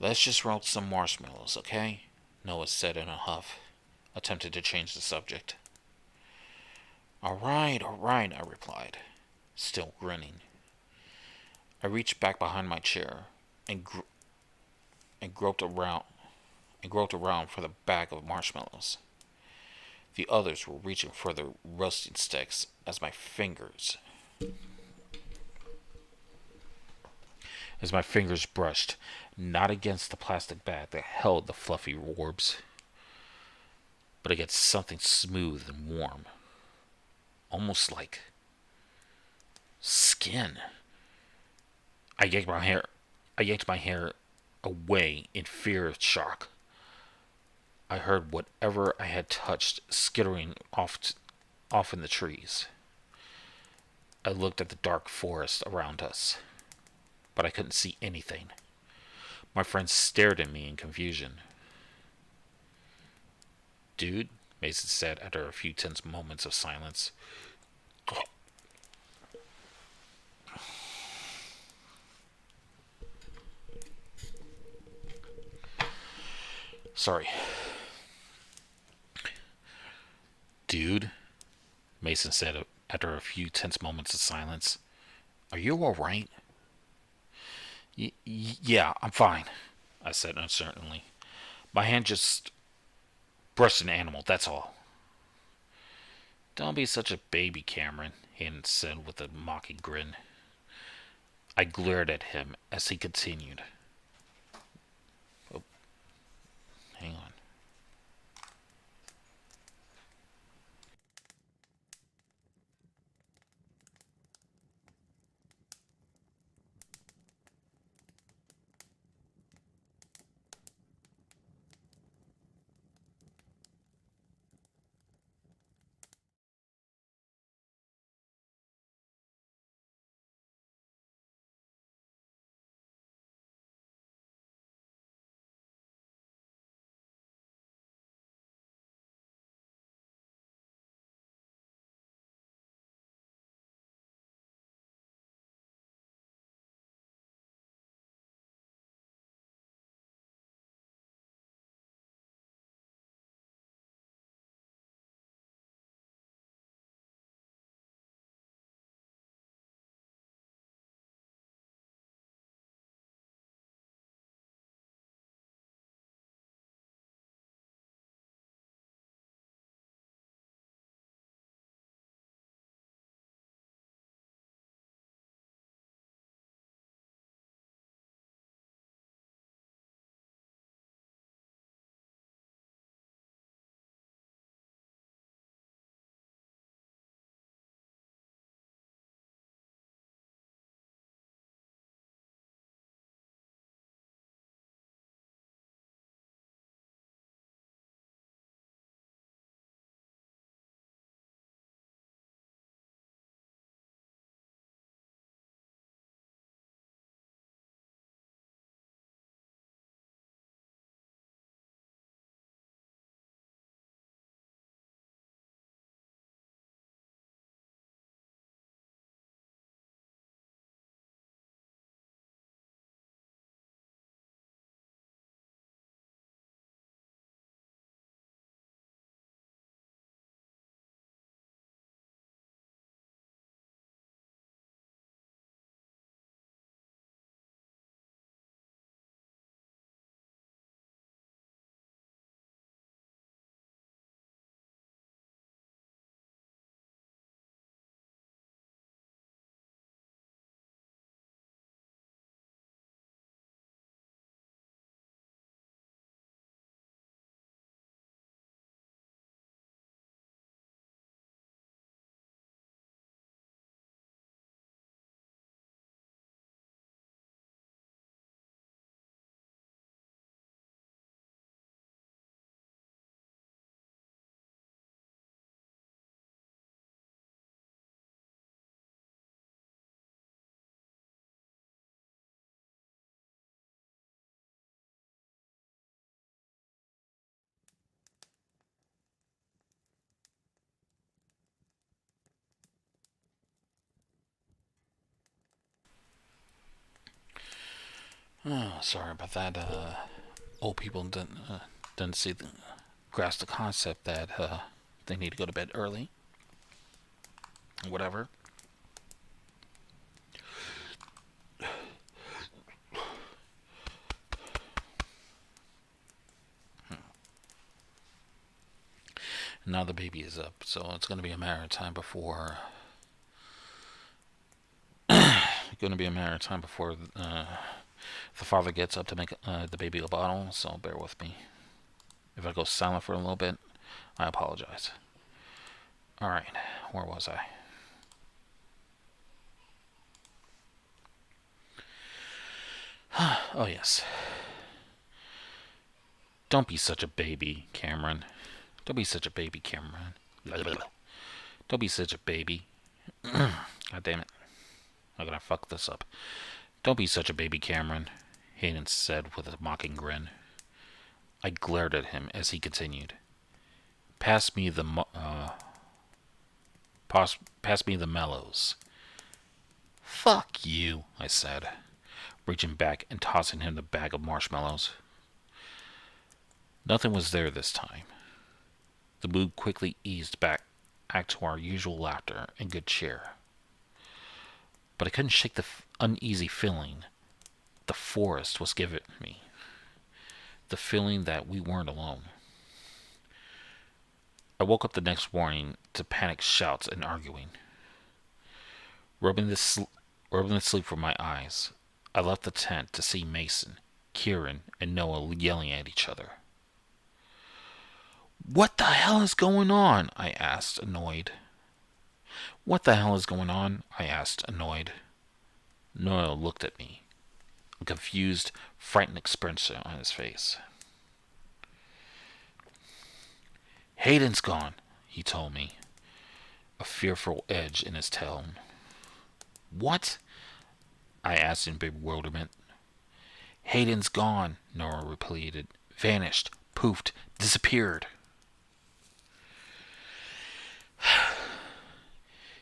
Let's just roast some marshmallows, okay? Noah said in a huff, attempting to change the subject. Alright, I replied, still grinning. I reached back behind my chair and groped around for the bag of marshmallows. The others were reaching for their roasting sticks as my fingers brushed not against the plastic bag that held the fluffy orbs, but against something smooth and warm, almost like skin. I yanked my hair away in fear of shock. I heard whatever I had touched skittering off in the trees. I looked at the dark forest around us, but I couldn't see anything. My friends stared at me in confusion. Dude, Mason said after a few tense moments of silence. Sorry. Dude, Mason said after a few tense moments of silence. Are you alright? Yeah, I'm fine, I said uncertainly. My hand just brushed an animal, that's all. Don't be such a baby, Cameron, Hayden said with a mocking grin. I glared at him as he continued. Oh, hang on. Oh, sorry about that. Old people didn't see grasp the concept that they need to go to bed early. Whatever. Now the baby is up, so it's going to be a matter of time before. Going to be a matter of time before the father gets up to make the baby a bottle. So bear with me. If I go silent for a little bit, I apologize. All right, where was I? Oh yes. Don't be such a baby, Cameron. Don't be such a baby, Cameron. Don't be such a baby. God damn it. I'm gonna fuck this up. Don't be such a baby, Cameron, Hayden said with a mocking grin. I glared at him as he continued. Pass me the mellows. Fuck you, I said, reaching back and tossing him the bag of marshmallows. Nothing was there this time. The mood quickly eased back to our usual laughter and good cheer. But I couldn't shake the uneasy feeling the forest was giving me. The feeling that we weren't alone. I woke up the next morning to panicked shouts and arguing. Rubbing the sleep from my eyes, I left the tent to see Mason, Kieran, and Noah yelling at each other. What the hell is going on? I asked, annoyed. What the hell is going on? I asked, annoyed. Noah looked at me, a confused, frightened expression on his face. Hayden's gone, he told me, a fearful edge in his tone. What? I asked in bewilderment. Hayden's gone, Noah repeated. Vanished, poofed, disappeared.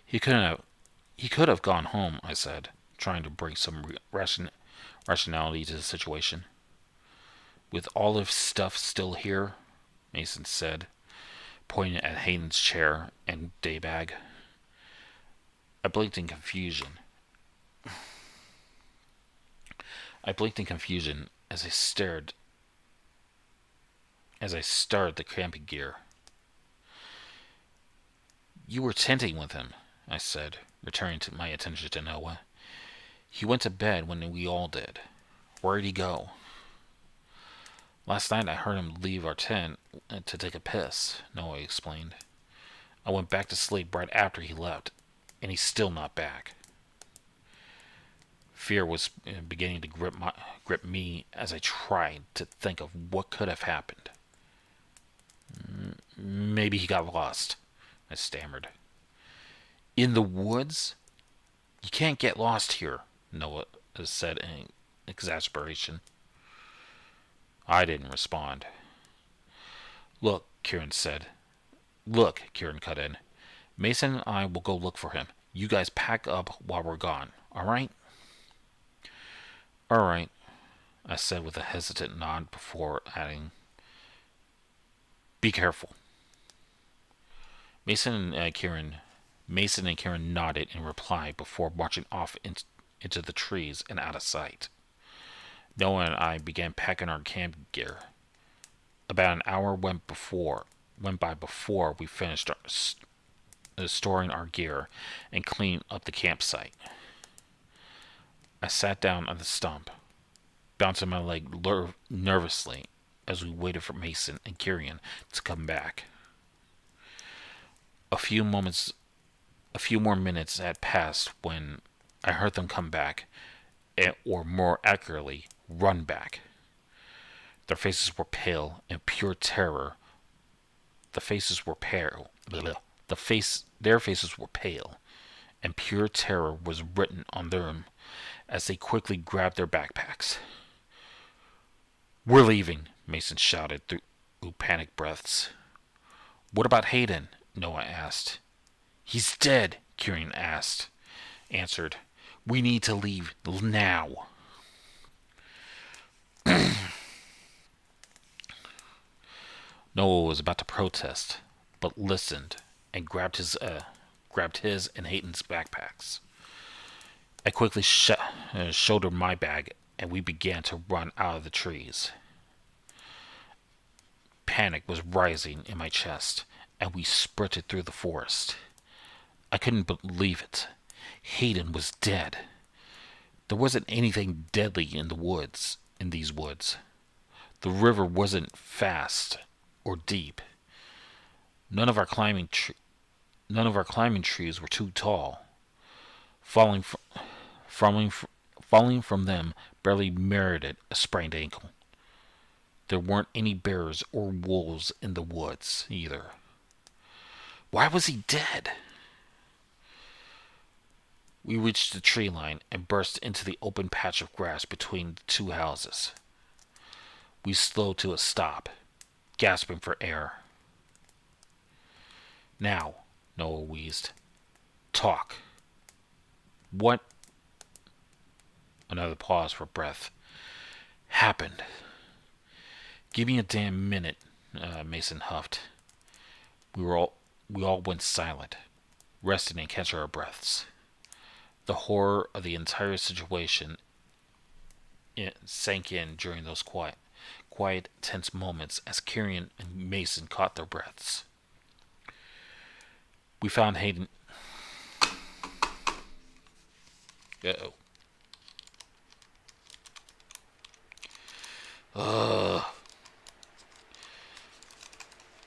He could have gone home, I said, trying to bring some rationality to the situation. With all of stuff still here, Mason said, pointing at Hayden's chair and day bag. I blinked in confusion. As I stared the camping gear. You were tenting with him, I said, returning my attention to Noah. He went to bed when we all did. Where'd he go? Last night I heard him leave our tent to take a piss, Noah explained. I went back to sleep right after he left, and he's still not back. Fear was beginning to grip me as I tried to think of what could have happened. Maybe he got lost, I stammered. In the woods? You can't get lost here, Noah said in exasperation. I didn't respond. Look, Kieran cut in. Mason and I will go look for him. You guys pack up while we're gone, alright? Alright, I said with a hesitant nod before adding, be careful. Mason and Kieran nodded in reply before marching off into the trees and out of sight. Noah and I began packing our camp gear. About an hour went by before we finished storing our gear and cleaning up the campsite. I sat down on the stump, bouncing my leg nervously as we waited for Mason and Kieran to come back. A few more minutes had passed when I heard them come back, or more accurately, run back. Their faces were pale in pure terror. Their faces were pale, and pure terror was written on them as they quickly grabbed their backpacks. We're leaving, Mason shouted through panicked breaths. What about Hayden? Noah asked. He's dead, Kieran answered. We need to leave now. Noah was about to protest, but listened and grabbed his and Hayden's backpacks. I quickly shouldered my bag, and we began to run out of the trees. Panic was rising in my chest, and we sprinted through the forest. I couldn't believe it. Hayden was dead. There wasn't anything deadly in these woods. The river wasn't fast or deep. None of our climbing trees were too tall. Falling from them barely merited a sprained ankle. There weren't any bears or wolves in the woods either. Why was he dead? We reached the tree line and burst into the open patch of grass between the two houses. We slowed to a stop, gasping for air. Now, Noah wheezed. Talk. What? Another pause for breath. Happened. Give me a damn minute, Mason huffed. We all went silent, resting and catching our breaths. The horror of the entire situation sank in during those quiet, tense moments as Kieran and Mason caught their breaths. We found Hayden. Uh-oh.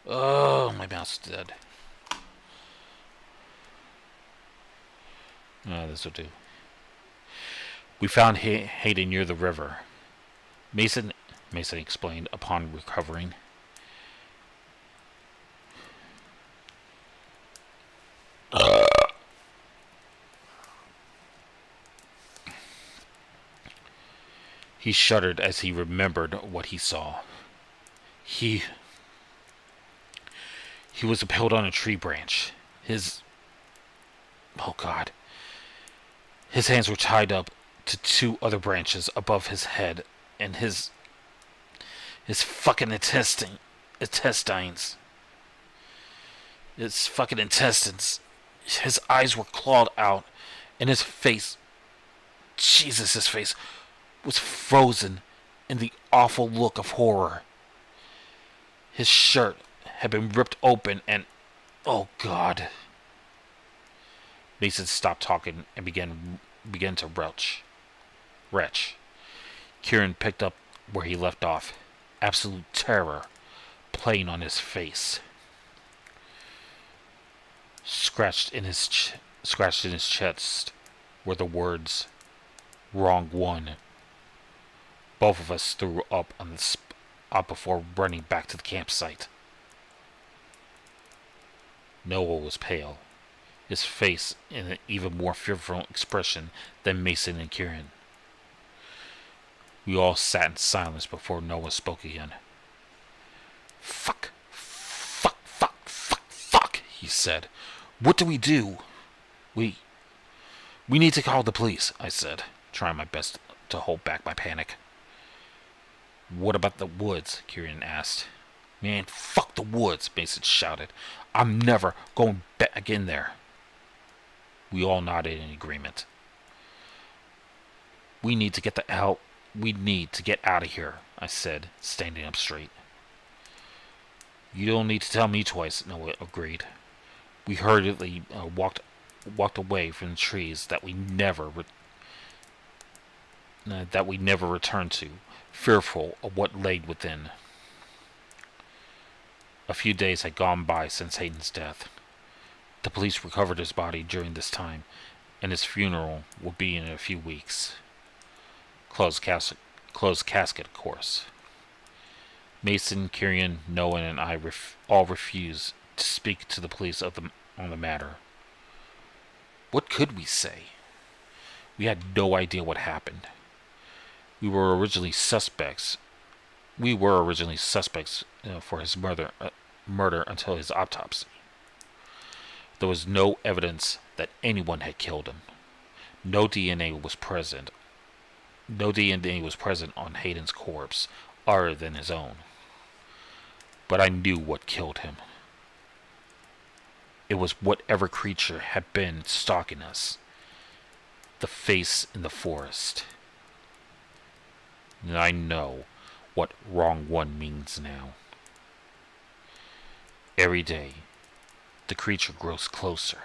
Oh, my mouth's dead. This will do. We found Hayden near the river. Mason explained upon recovering. He shuddered as he remembered what he saw. He was impaled on a tree branch. Oh God. His hands were tied up to two other branches above his head, and his fucking intestines. His fucking intestines. His eyes were clawed out, and his face, his face was frozen in the awful look of horror. His shirt had been ripped open and... Oh, God. Mason stopped talking and began to retch. Kieran picked up where he left off. Absolute terror playing on his face. Scratched in his chest were the words, "Wrong one." Both of us threw up on the spot before running back to the campsite. Noah was pale, his face in an even more fearful expression than Mason and Kieran. We all sat in silence before Noah spoke again. Fuck, he said. What do we do? We need to call the police, I said, trying my best to hold back my panic. What about the woods? Kieran asked. Man, fuck the woods, Mason shouted. I'm never going back in there. We all nodded in agreement. We need to get out of here, I said, standing up straight. You don't need to tell me twice, Noah agreed. We hurriedly walked away from the trees that we never returned to, fearful of what lay within. A few days had gone by since Hayden's death. The police recovered his body during this time, and his funeral will be in a few weeks. Closed casket, of course. Mason, Kieran, Noah, and I all refused to speak to the police on the matter. What could we say? We had no idea what happened. We were originally suspects for his murder until his autopsy. There was no evidence that anyone had killed him. No DNA was present on Hayden's corpse other than his own. But I knew what killed him. It was whatever creature had been stalking us. The face in the forest. And I know what wrong one means now. Every day, the creature grows closer.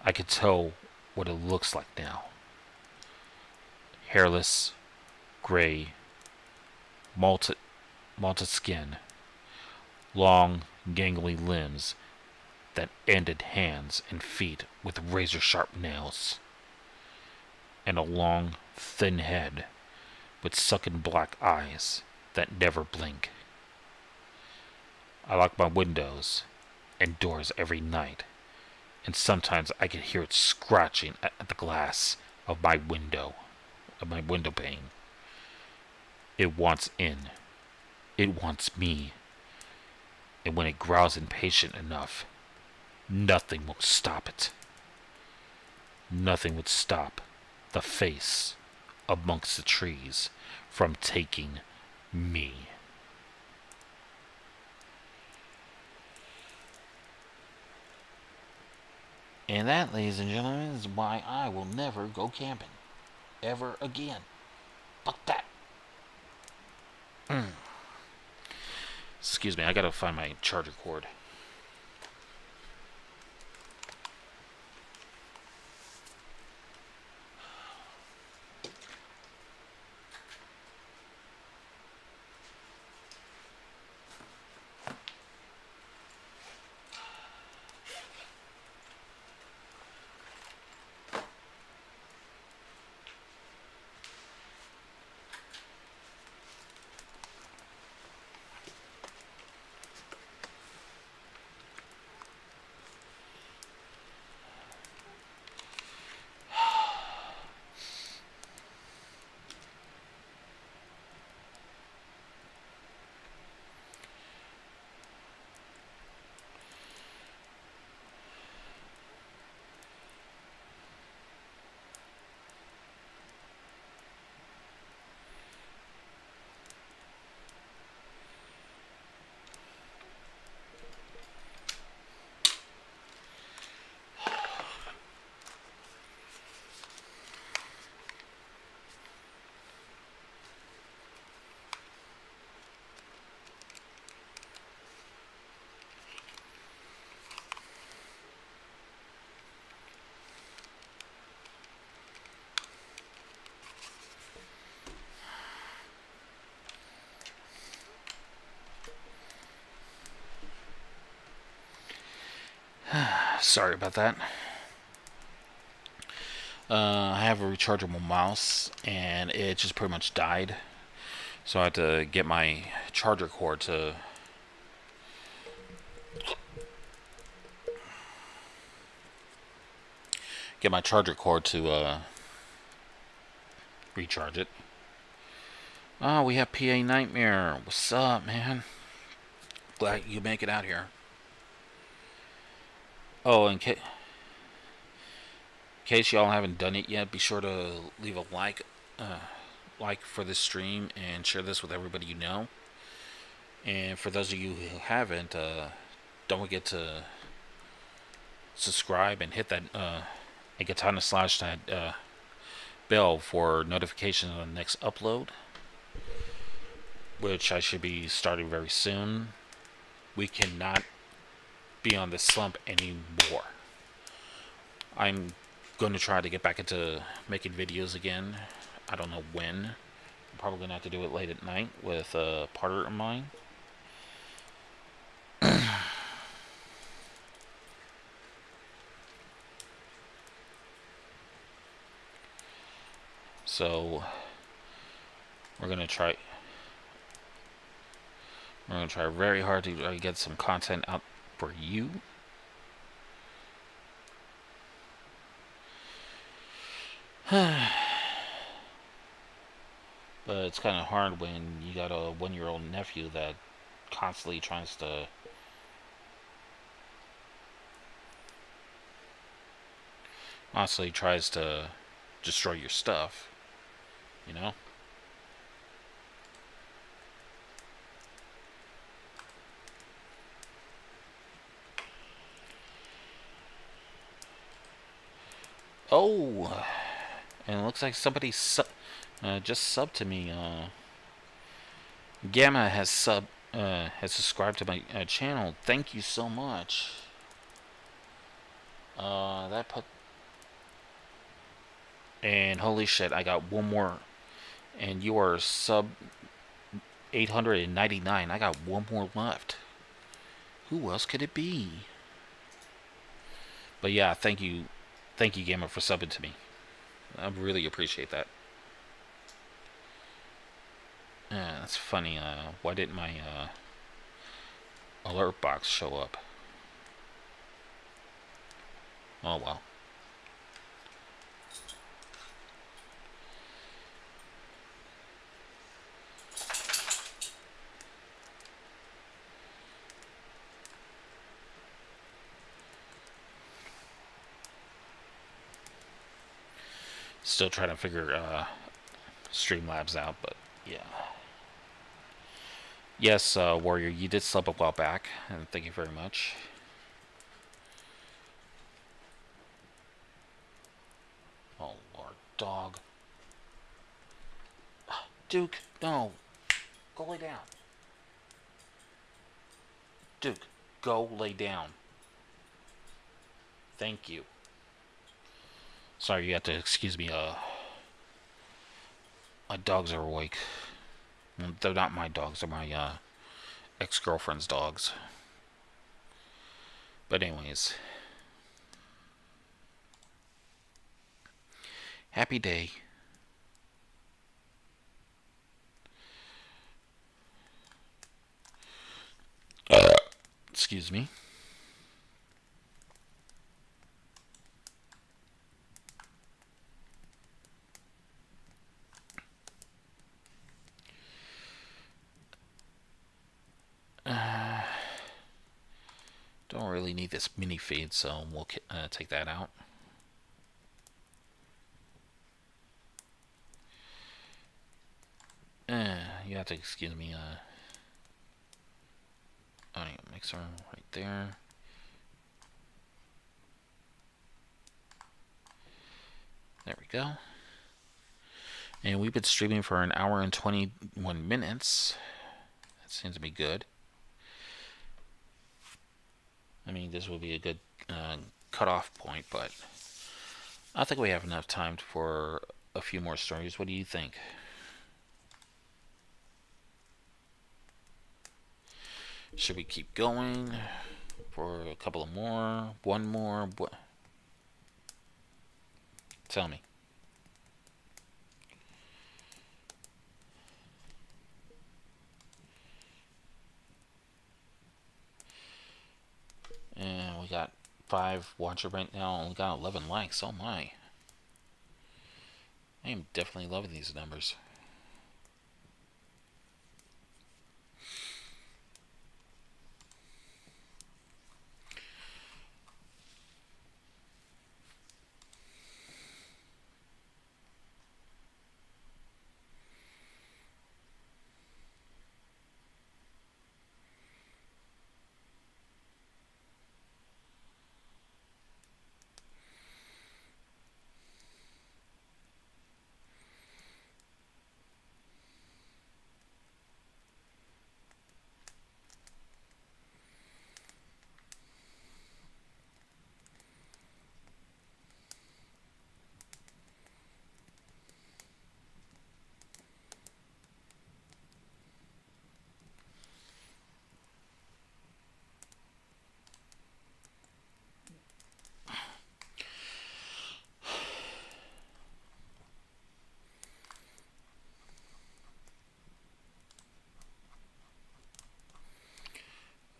I can tell what it looks like now. Hairless, gray, malted skin, long, gangly limbs that ended hands and feet with razor-sharp nails, and a long, thin head with sunken black eyes that never blink. I lock my windows and doors every night, and sometimes I can hear it scratching at the glass of my window pane. It wants in. It wants me. And when it growls impatient enough, nothing will stop it. Nothing would stop the face amongst the trees from taking me. And that, ladies and gentlemen, is why I will never go camping. Ever again. Fuck that. Excuse me, I gotta find my charger cord. Sorry about that. I have a rechargeable mouse, and it just pretty much died. So I had to get my charger cord to recharge it. Oh, we have PA Nightmare. What's up, man? Glad you make it out here. Oh, in case y'all haven't done it yet, be sure to leave a like for this stream and share this with everybody you know. And for those of you who haven't, don't forget to subscribe and hit that and Katana slash that bell for notifications on the next upload, which I should be starting very soon. We cannot be on this slump anymore. I'm going to try to get back into making videos again. I don't know when. I'm probably going to have to do it late at night with a partner of mine. So we're going to try very hard to get some content out for you. But it's kind of hard when you got a 1-year-old nephew that constantly tries to destroy your stuff, you know? Oh, and it looks like somebody just subbed to me. Gamma has subscribed to my channel. Thank you so much. And holy shit, I got one more. And you are sub 899. I got one more left. Who else could it be? But yeah, thank you, Gamma, for subbing to me. I really appreciate that. That's funny. Why didn't my alert box show up? Oh well. Still trying to figure Streamlabs out, but yeah. Yes, Warrior, you did slip a while back, and thank you very much. Oh, Lord, dog. Duke, no. Go lay down. Duke, go lay down. Thank you. Sorry, you have to excuse me. My dogs are awake. They're not my dogs. They're my ex-girlfriend's dogs. But anyways, happy day. Excuse me. Don't really need this mini feed, so we'll take that out. You have to excuse me. Audio mixer right there. There we go. And we've been streaming for an hour and 21 minutes. That seems to be good. I mean, this will be a good cutoff point, but I think we have enough time for a few more stories. What do you think? Should we keep going for a couple of more? One more? What? Tell me. And we got 5 watchers right now. Only got 11 likes. Oh my. I am definitely loving these numbers.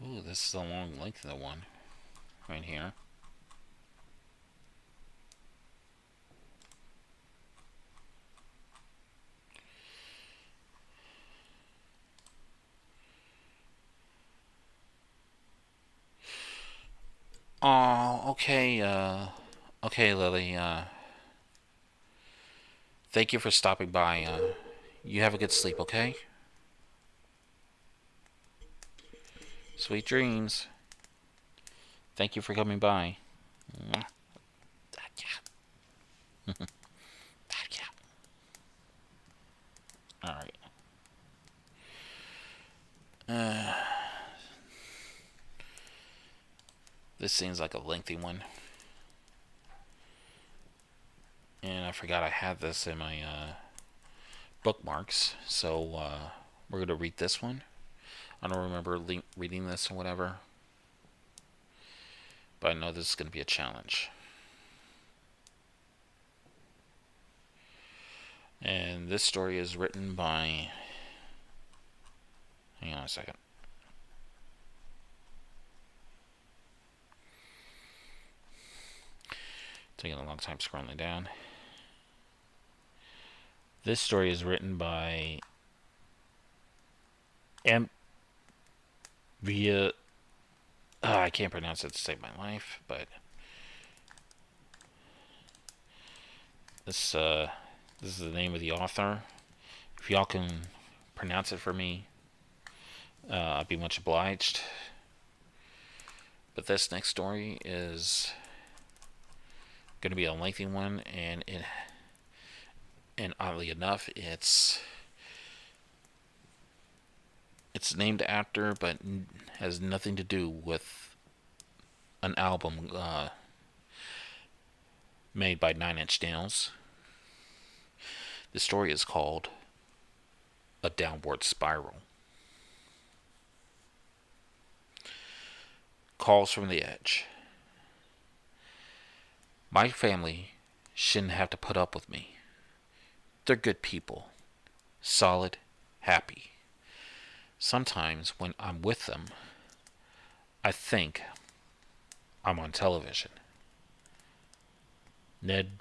Ooh, this is a long length of the one right here. Oh, okay, okay, Lily, thank you for stopping by, you have a good sleep, okay? Sweet dreams. Thank you for coming by. Alright. This seems like a lengthy one. And I forgot I had this in my bookmarks. So we're going to read this one. I don't remember reading this or whatever. But I know this is going to be a challenge. And this story is written by Hang on a second. Taking a long time scrolling down. This story is written by M. Via. I can't pronounce it to save my life, but this is the name of the author. If y'all can pronounce it for me, I'd be much obliged. But this next story is going to be a lengthy one, and oddly enough, it's named after, but has nothing to do with an album made by Nine Inch Nails. The story is called A Downward Spiral. Calls from the Edge. My family shouldn't have to put up with me. They're good people. Solid, happy. Sometimes when I'm with them, I think I'm on television. Ned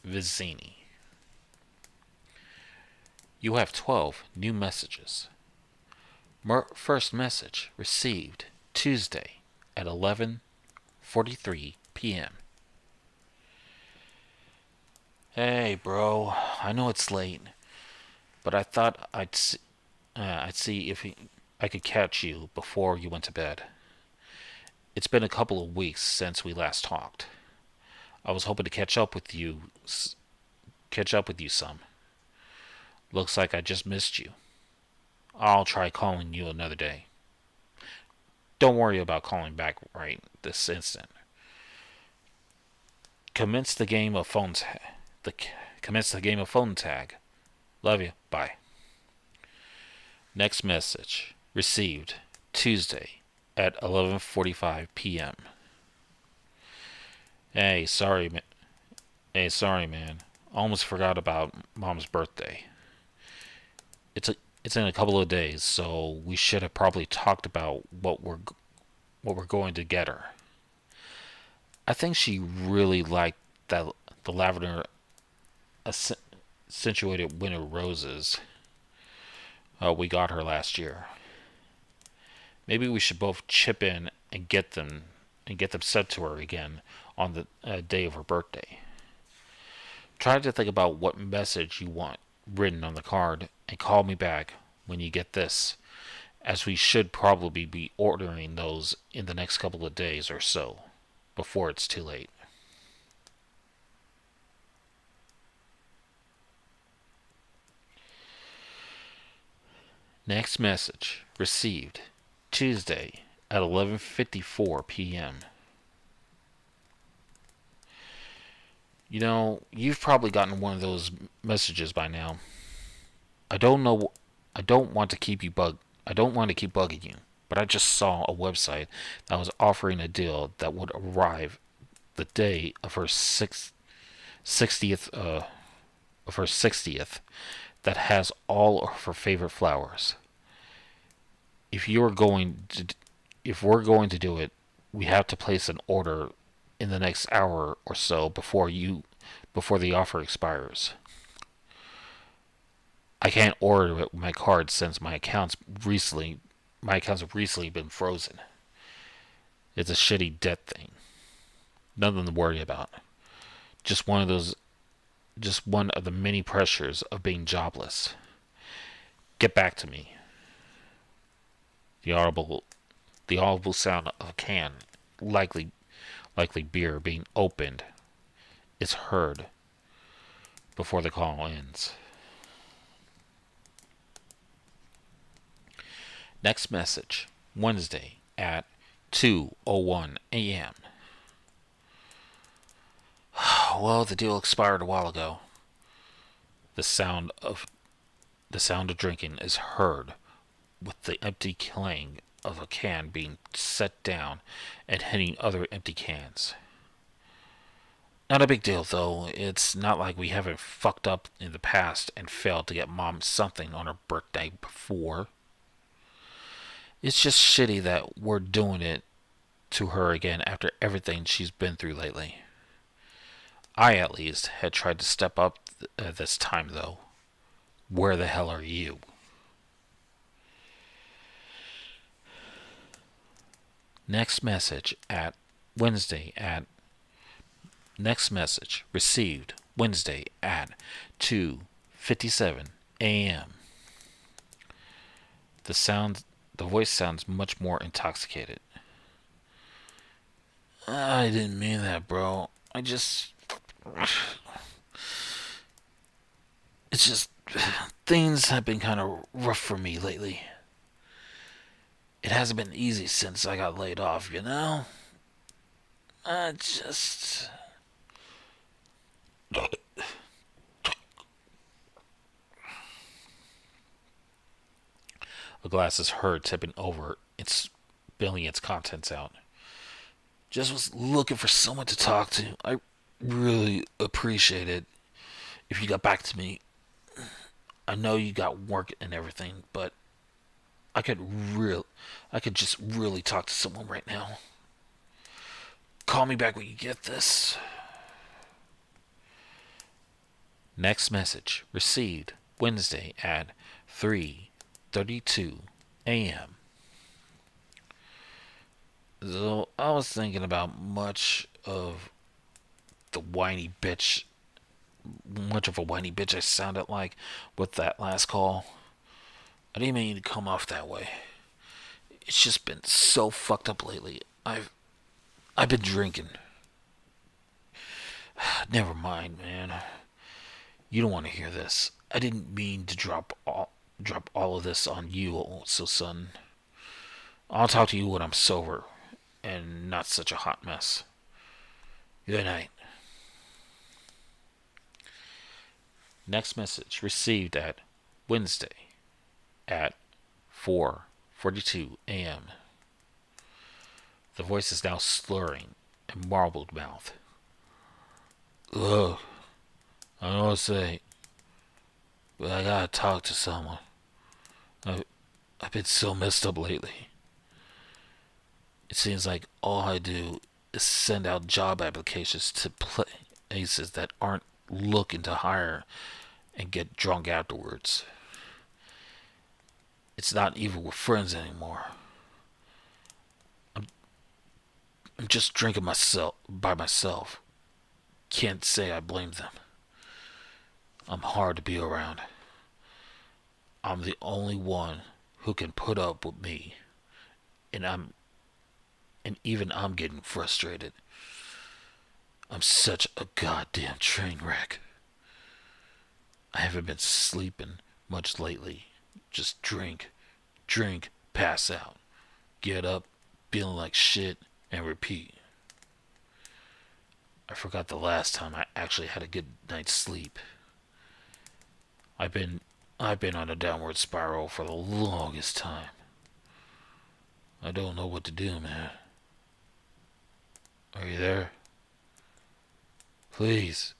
Vizzini. You have 12 new messages. First message received Tuesday at 11:43 p.m. Hey, bro. I know it's late, but I thought I'd see if I could catch you before you went to bed. It's been a couple of weeks since we last talked. I was hoping to catch up with you some. Looks like I just missed you. I'll try calling you another day. Don't worry about calling back right this instant. Commence the game of phone tag. Love you. Bye. Next message received Tuesday at 11:45 p.m. Hey, sorry, man. Almost forgot about Mom's birthday. It's in a couple of days, so we should have probably talked about what we're going to get her. I think she really liked the lavender accentuated winter roses we got her last year. Maybe we should both chip in and get them sent to her again on the day of her birthday. Try to think about what message you want written on the card and call me back when you get this, as we should probably be ordering those in the next couple of days or so, before it's too late. Next message received Tuesday at 11:54 p.m. You know, you've probably gotten one of those messages by now. I don't know. I don't want to keep bugging you, but I just saw a website that was offering a deal that would arrive the day of her 60th that has all of her favorite flowers. If we're going to do it, we have to place an order in the next hour or so before the offer expires. I can't order it with my card since my accounts have recently been frozen. It's a shitty debt thing. Nothing to worry about. Just one of the many pressures of being jobless. Get back to me. The audible sound of a can, likely beer, being opened is heard before the call ends. Next message, Wednesday at 2:01 a.m. Well, the deal expired a while ago. The sound of drinking is heard with the empty clang of a can being set down and hitting other empty cans. Not a big deal, though. It's not like we haven't fucked up in the past and failed to get Mom something on her birthday before. It's just shitty that we're doing it to her again after everything she's been through lately. I, at least, had tried to step up this time, though. Where the hell are you? Next message at Wednesday at Next message received Wednesday at 2:57 a.m. The voice sounds much more intoxicated. I didn't mean that, bro. It's just things have been kind of rough for me lately. It hasn't been easy since I got laid off, you know? I just The glass is heard tipping over, it's spilling its contents out. Just was looking for someone to talk to. I really appreciate it if you got back to me. I know you got work and everything, but I could just really talk to someone right now. Call me back when you get this. Next message received Wednesday at 3:32 a.m. So I was thinking about much of a whiny bitch I sounded like with that last call. I didn't mean to come off that way. It's just been so fucked up lately. I've been drinking. Never mind, man. You don't want to hear this. I didn't mean to drop all of this on you, so son. I'll talk to you when I'm sober and not such a hot mess. Good night. Next message received at Wednesday at 4:42 a.m. The voice is now slurring and marbled mouth. Ugh, I don't know what to say, but I gotta talk to someone. I've been so messed up lately. It seems like all I do is send out job applications to places that aren't looking to hire and get drunk afterwards. It's not even with friends anymore. I'm just drinking by myself. Can't say I blame them. I'm hard to be around. I'm the only one who can put up with me, and even I'm getting frustrated. I'm such a goddamn train wreck. I haven't been sleeping much lately. Just drink, pass out, get up, feeling like shit, and repeat. I forgot the last time I actually had a good night's sleep. I've been on a downward spiral for the longest time. I don't know what to do, man. Are you there? Please,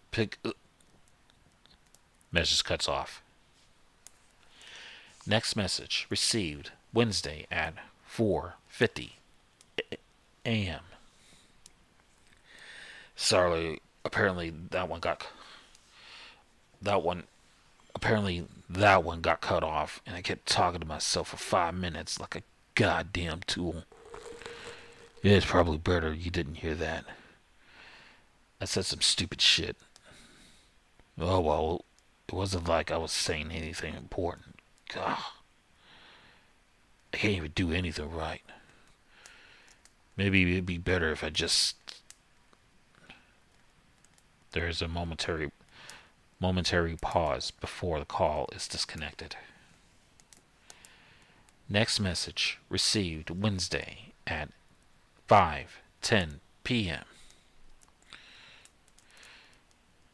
pick. Message cuts off. Next message received Wednesday at 4:50 a.m. Sorry, that one got cut off, and I kept talking to myself for 5 minutes like a goddamn tool. Yeah, it's probably better you didn't hear that. I said some stupid shit. Oh well, it wasn't like I was saying anything important. God, I can't even do anything right. Maybe it'd be better if I just. There is a momentary pause before the call is disconnected. Next message received Wednesday at 5:10 p.m.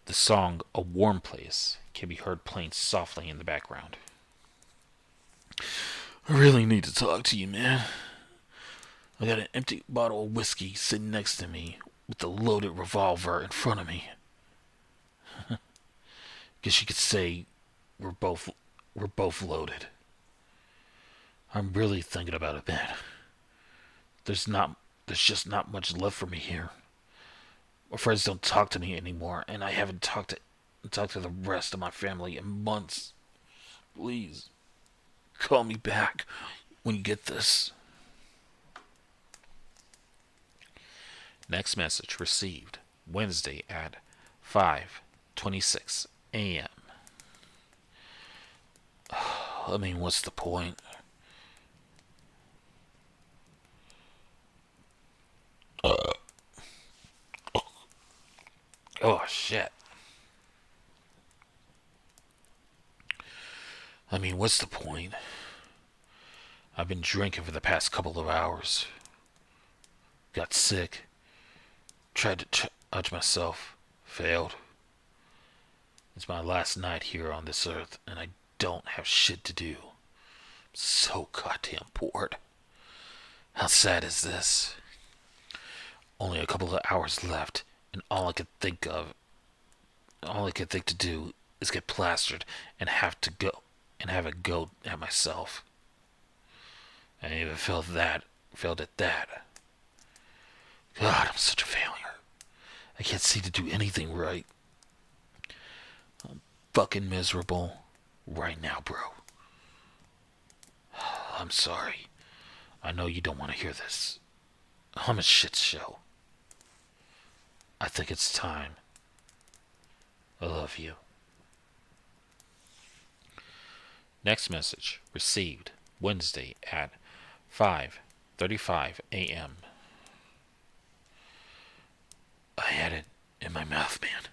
The song A Warm Place can be heard playing softly in the background. I really need to talk to you, man. I got an empty bottle of whiskey sitting next to me with a loaded revolver in front of me. Guess you could say we're both loaded. I'm really thinking about it, man. There's not there's just not much left for me here. My friends don't talk to me anymore, and I haven't talked to the rest of my family in months. Please, call me back when you get this. Next message received Wednesday at 5:26 a.m. I mean, what's the point? Oh shit. I mean, what's the point? I've been drinking for the past couple of hours. Got sick. Tried to judge myself. Failed. It's my last night here on this earth, and I don't have shit to do. I'm so goddamn bored. How sad is this? Only a couple of hours left, and all I could think to do is get plastered and have a go at myself. I even failed at that. God, I'm such a failure. I can't seem to do anything right. I'm fucking miserable right now, bro. I'm sorry. I know you don't want to hear this. I'm a shit show. I think it's time. I love you. Next message received Wednesday at 5:35 a.m. I had it in my mouth, man.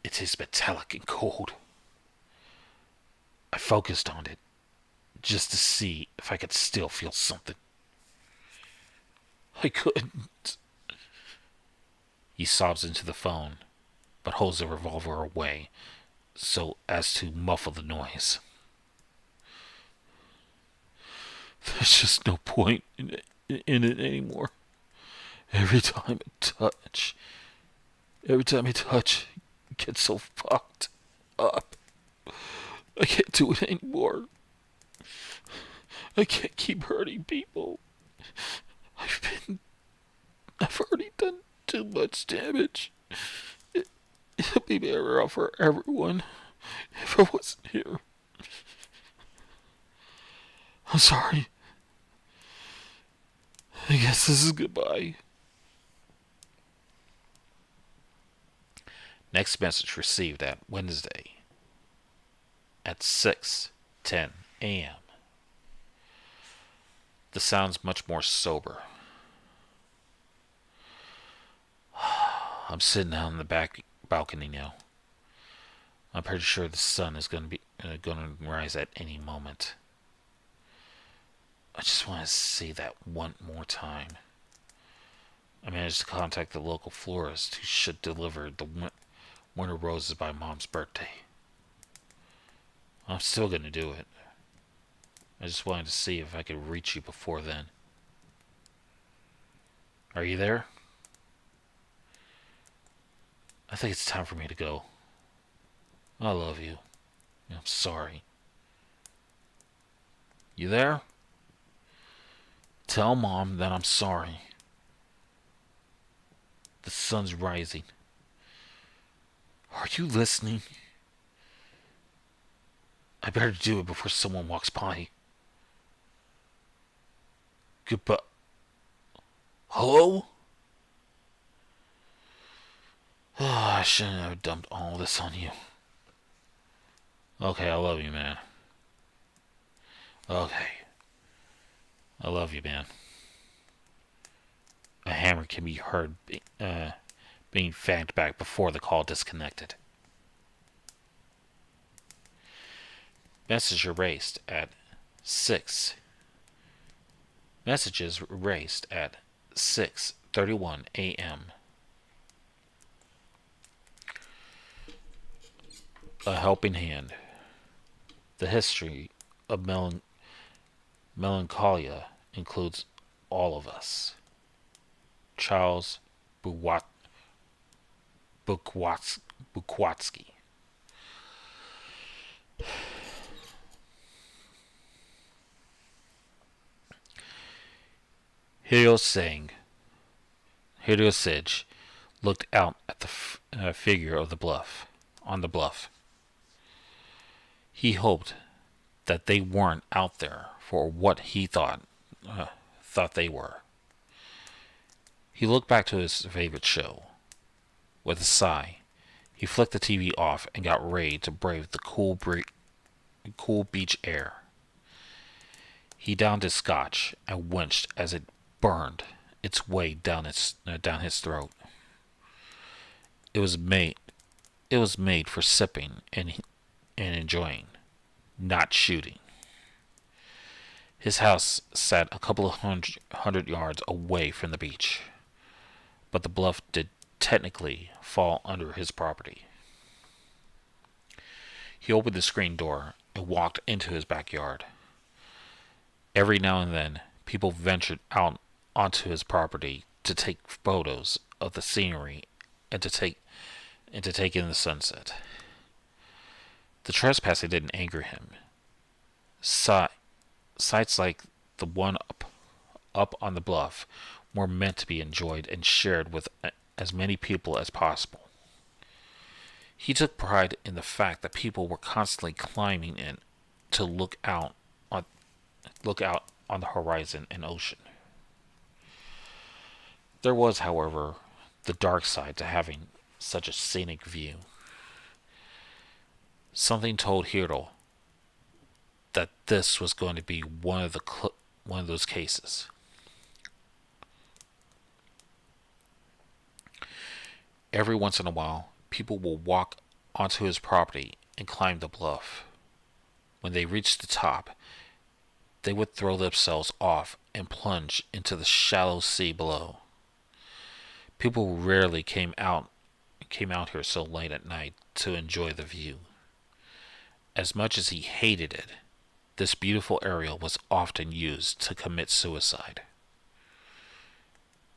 It tastes metallic and cold. I focused on it just to see if I could still feel something. I couldn't. He sobs into the phone, but holds the revolver away so as to muffle the noise. There's just no point in it anymore. Every time I touch, it gets so fucked up. I can't do it anymore. I can't keep hurting people. I've already done too much damage. It'd be better off for everyone if I wasn't here. I'm sorry. I guess this is goodbye. Next message received at Wednesday at 6:10 a.m. The sound's much more sober. I'm sitting out on the back balcony now. I'm pretty sure the sun is going to rise at any moment. I just want to say that one more time. I managed to contact the local florist who should deliver the winter roses by Mom's birthday. I'm still going to do it. I just wanted to see if I could reach you before then. Are you there? I think it's time for me to go. I love you. I'm sorry. You there? Tell Mom that I'm sorry. The sun's rising. Are you listening? I better do it before someone walks by. Goodbye. Hello? Oh, I shouldn't have dumped all this on you. Okay, I love you, man. Okay. I love you, man. A hammer can be heard being fanged back before the call disconnected. Message erased at 6. Messages erased at 6:31 a.m. A helping hand. The history of melancholia includes all of us. Charles Bukwatsky. Hiroshige looked out at the figure of the bluff on the bluff. He hoped that they weren't out there for what he thought they were. He looked back to his favorite show. With a sigh, he flicked the TV off and got ready to brave the cool beach air. He downed his scotch and winced as it burned its way down his throat. It was made for sipping and enjoying, not shooting. His house sat a couple of hundred yards away from the beach, but the bluff did technically fall under his property. He opened the screen door and walked into his backyard. Every now and then, people ventured out onto his property to take photos of the scenery and to take in the sunset. The trespassing didn't anger him. Sights like the one up on the bluff were meant to be enjoyed and shared with as many people as possible. He took pride in the fact that people were constantly climbing in to look out on the horizon and ocean. There was, however, the dark side to having such a scenic view. Something told Hiro that this was going to be one of those cases. Every once in a while, people will walk onto his property and climb the bluff. When they reached the top, they would throw themselves off and plunge into the shallow sea below. People rarely came out here so late at night to enjoy the view. As much as he hated it, this beautiful area was often used to commit suicide.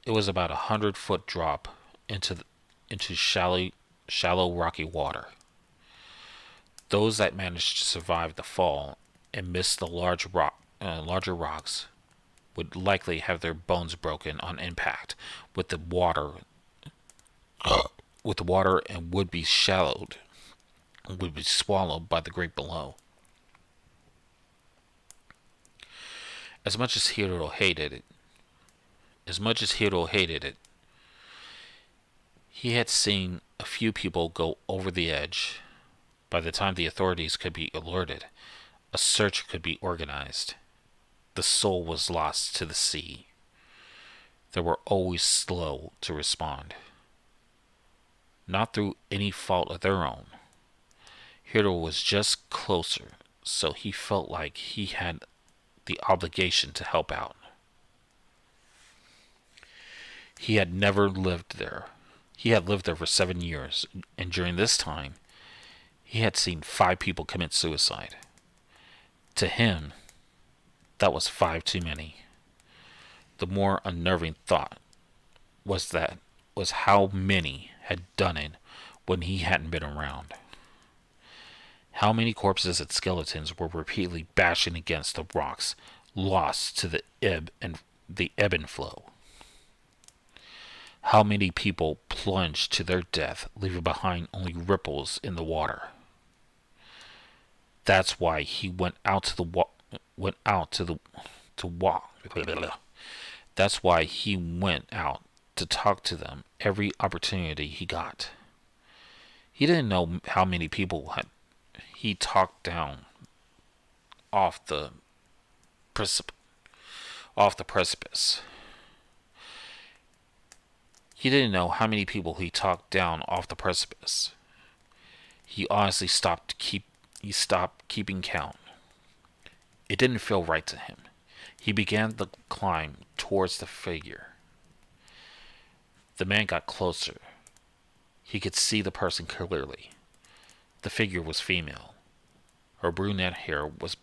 It was about 100-foot drop into shallow rocky water. Those that managed to survive the fall and missed the larger rocks would likely have their bones broken on impact with the water, and would be swallowed by the great below. As much as Hiro hated it, he had seen a few people go over the edge. By the time the authorities could be alerted, a search could be organized. The soul was lost to the sea. They were always slow to respond. Not through any fault of their own. Hiro was just closer, so he felt like he had the obligation to help out. He had never lived there. He had lived there for 7 years, and during this time, he had seen 5 people commit suicide. To him, that was 5 too many. The more unnerving thought was how many had done it when he hadn't been around. How many corpses and skeletons were repeatedly bashing against the rocks, lost to the ebb and flow. How many people plunged to their death, leaving behind only ripples in the water. That's why he went out to walk. That's why he went out to talk to them every opportunity he got. He didn't know how many people he talked down off the precipice. He didn't know how many people he talked down off the precipice. He honestly stopped keeping count. It didn't feel right to him. He began the climb towards the figure. The man got closer. He could see the person clearly. The figure was female. Her brunette hair was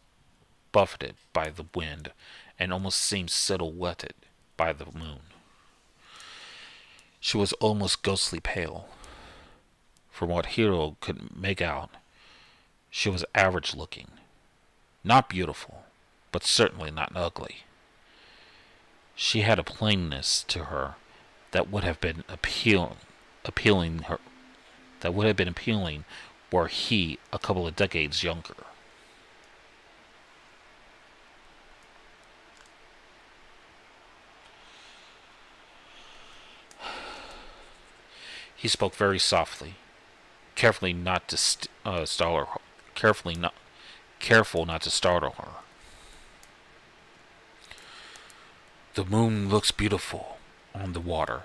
buffeted by the wind and almost seemed silhouetted by the moon. She was almost ghostly pale. From what Hiro could make out, she was average looking. Not beautiful, but certainly not ugly. She had a plainness to her that would have been appealing her that would have been appealing were he a couple of decades younger. He spoke very softly, carefully not to startle her. Careful not to startle her. The moon looks beautiful on the water.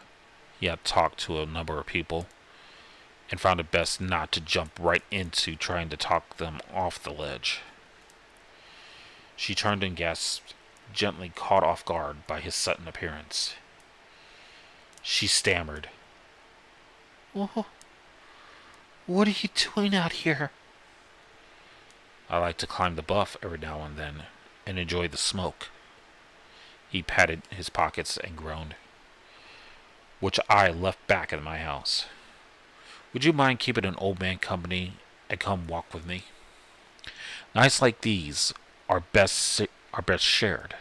He had talked to a number of people and found it best not to jump right into trying to talk them off the ledge. She turned and gasped, gently caught off guard by his sudden appearance. She stammered. "Oh, what are you doing out here?" "I like to climb the bluff every now and then and enjoy the smoke." He patted his pockets and groaned. "Which I left back at my house. Would you mind keeping an old man company and come walk with me? Nights like these are best shared.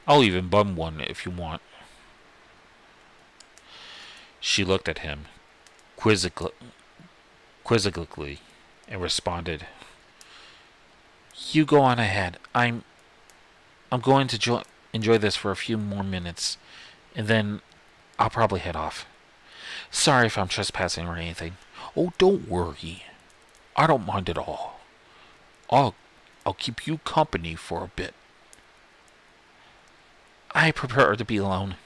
I'll even bum one if you want." She looked at him quizzically and responded, "You go on ahead. I'm going to enjoy this for a few more minutes, and then I'll probably head off. Sorry if I'm trespassing or anything." "Oh, don't worry. I don't mind at all. I'll keep you company for a bit." "I prefer to be alone."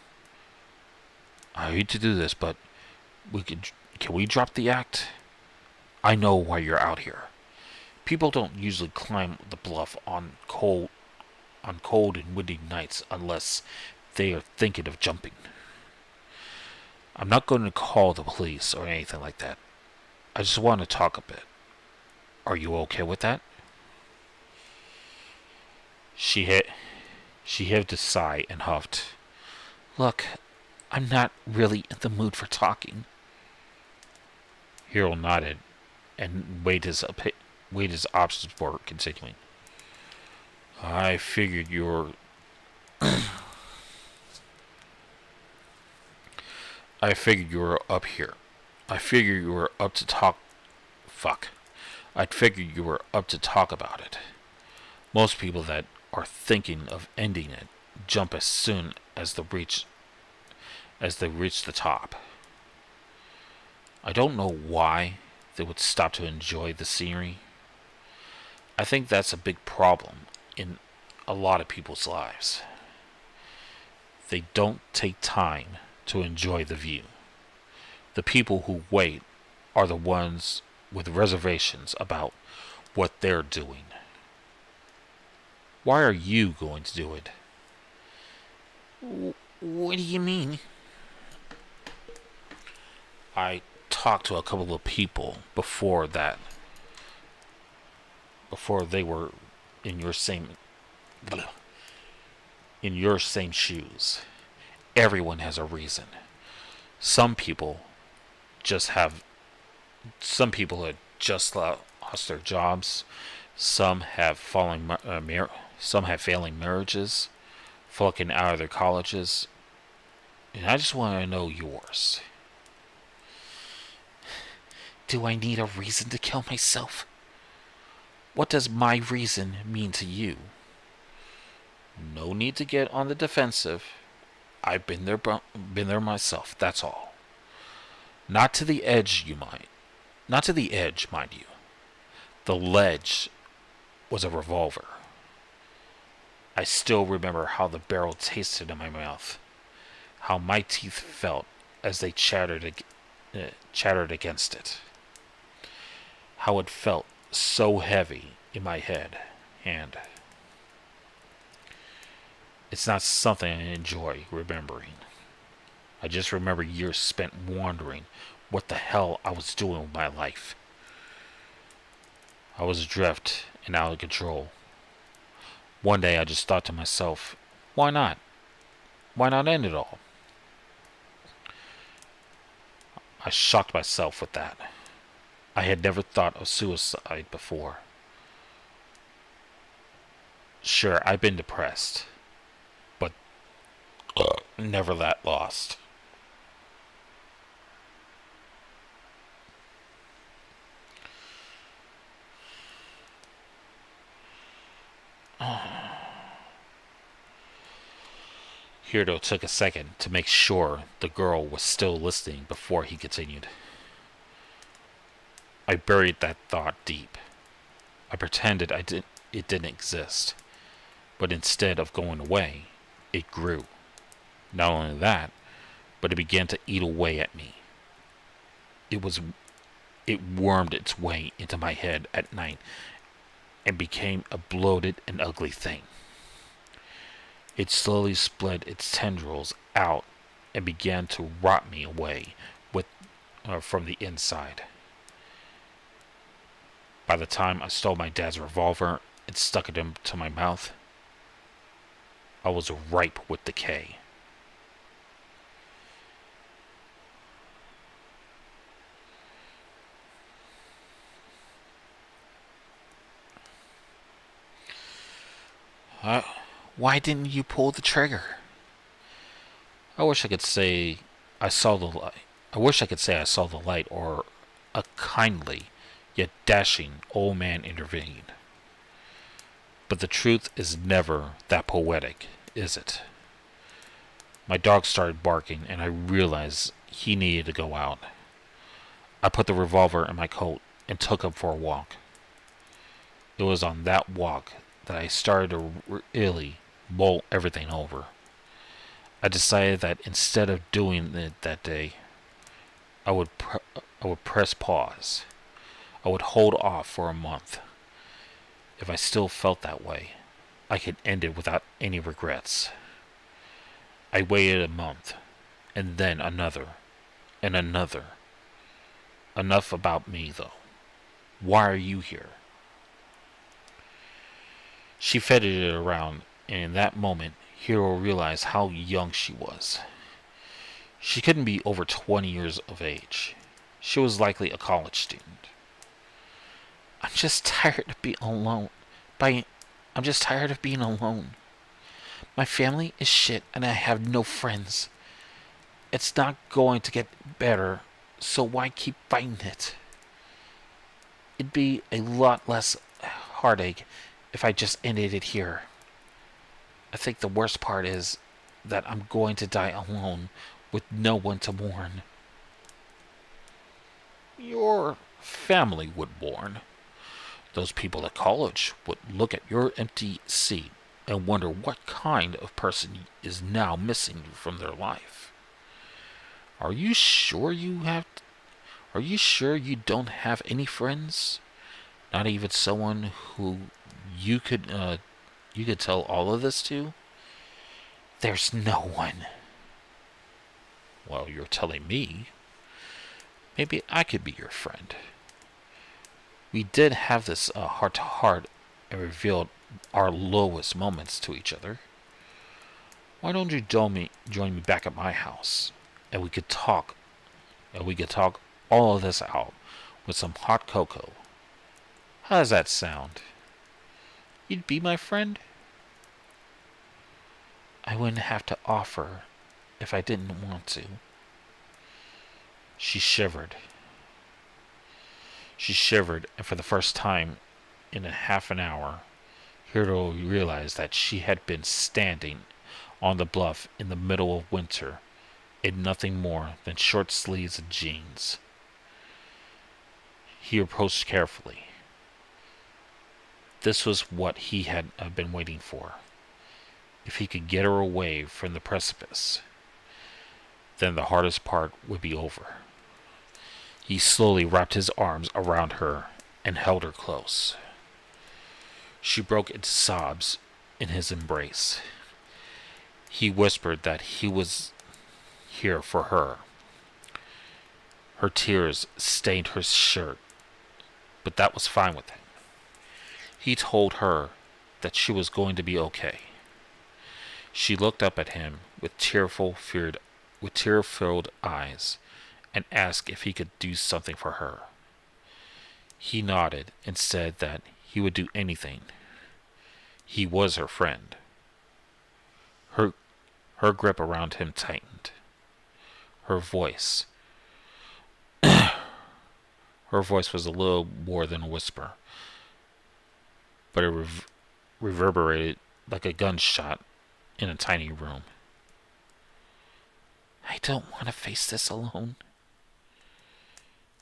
"I hate to do this, but can we drop the act? I know why you're out here. People don't usually climb the bluff on cold and windy nights unless they are thinking of jumping. I'm not going to call the police or anything like that. I just want to talk a bit. Are you okay with that?" She heaved a sigh and huffed. "Look, I'm not really in the mood for talking." Hero nodded and weighed his options for continuing. I figured you were up here. I figured you were up to talk. Fuck. I figured you were up to talk about it. Most people that are thinking of ending it jump as soon as they reach the top. I don't know why they would stop to enjoy the scenery. I think that's a big problem in a lot of people's lives. They don't take time to enjoy the view. The people who wait are the ones with reservations about what they're doing. Why are you going to do it?" "What do you mean?" "I talked to a couple of people before they were in your same shoes. Everyone has a reason. Some people just have some people had just lost their jobs. Some have failing marriages, flunking out of their colleges, and I just want to know yours." "Do I need a reason to kill myself? What does my reason mean to you?" "No need to get on the defensive. I've been there myself, that's all. Not to the edge, mind you. The ledge was a revolver. I still remember how the barrel tasted in my mouth, how my teeth felt as they chattered against it, how it felt so heavy in my head, and it's not something I enjoy remembering. I just remember years spent wondering what the hell I was doing with my life. I was adrift and out of control. One day I just thought to myself, why not? Why not end it all?" I shocked myself with that. I had never thought of suicide before. Sure, I've been depressed, but Never that lost. Hirdo took a second to make sure the girl was still listening before he continued. I buried that thought deep. I pretended it didn't exist. But instead of going away, it grew. Not only that, but it began to eat away at me. It was it wormed its way into my head at night and became a bloated and ugly thing. It slowly spread its tendrils out and began to rot me away from the inside. By the time I stole my dad's revolver and stuck it into my mouth, I was ripe with decay. Why didn't you pull the trigger? I wish I could say I saw the light. I wish I could say I saw the light, or a kindly yet dashing old man intervened. But the truth is never that poetic, is it? My dog started barking, and I realized he needed to go out. I put the revolver in my coat and took him for a walk. It was on that walk that I started to really mull everything over. I decided that instead of doing it that day, I would press pause. I would hold off for a month. If I still felt that way, I could end it without any regrets. I waited a month, and then another, and another. Enough about me, though. Why are you here? She fidgeted it around, and in that moment, Hiro realized how young she was. She couldn't be over 20 years of age. She was likely a college student. I'm just tired of being alone. I'm just tired of being alone. My family is shit and I have no friends. It's not going to get better, so why keep fighting it? It'd be a lot less heartache if I just ended it here. I think the worst part is that I'm going to die alone with no one to mourn. Your family would mourn. Those people at college would look at your empty seat and wonder what kind of person is now missing from their life. Are you sure you don't have any friends? Not even someone who you could tell all of this to? There's no one. Well, you're telling me. Maybe I could be your friend. We did have this heart-to-heart and revealed our lowest moments to each other. Why don't you join me back at my house, and we could talk all of this out with some hot cocoa. How does that sound? You'd be my friend? I wouldn't have to offer if I didn't want to. She shivered. And for the first time in a half an hour, Hiro realized that she had been standing on the bluff in the middle of winter in nothing more than short sleeves and jeans. He approached carefully. This was what he had been waiting for. If he could get her away from the precipice, then the hardest part would be over. He slowly wrapped his arms around her and held her close. She broke into sobs in his embrace. He whispered that he was here for her. Her tears stained her shirt, but that was fine with him. He told her that she was going to be okay. She looked up at him with tear-filled eyes and asked if he could do something for her. He nodded and said that he would do anything. He was her friend. Her grip around him tightened. Her voice, her voice was a little more than a whisper, but it reverberated like a gunshot in a tiny room. I don't want to face this alone.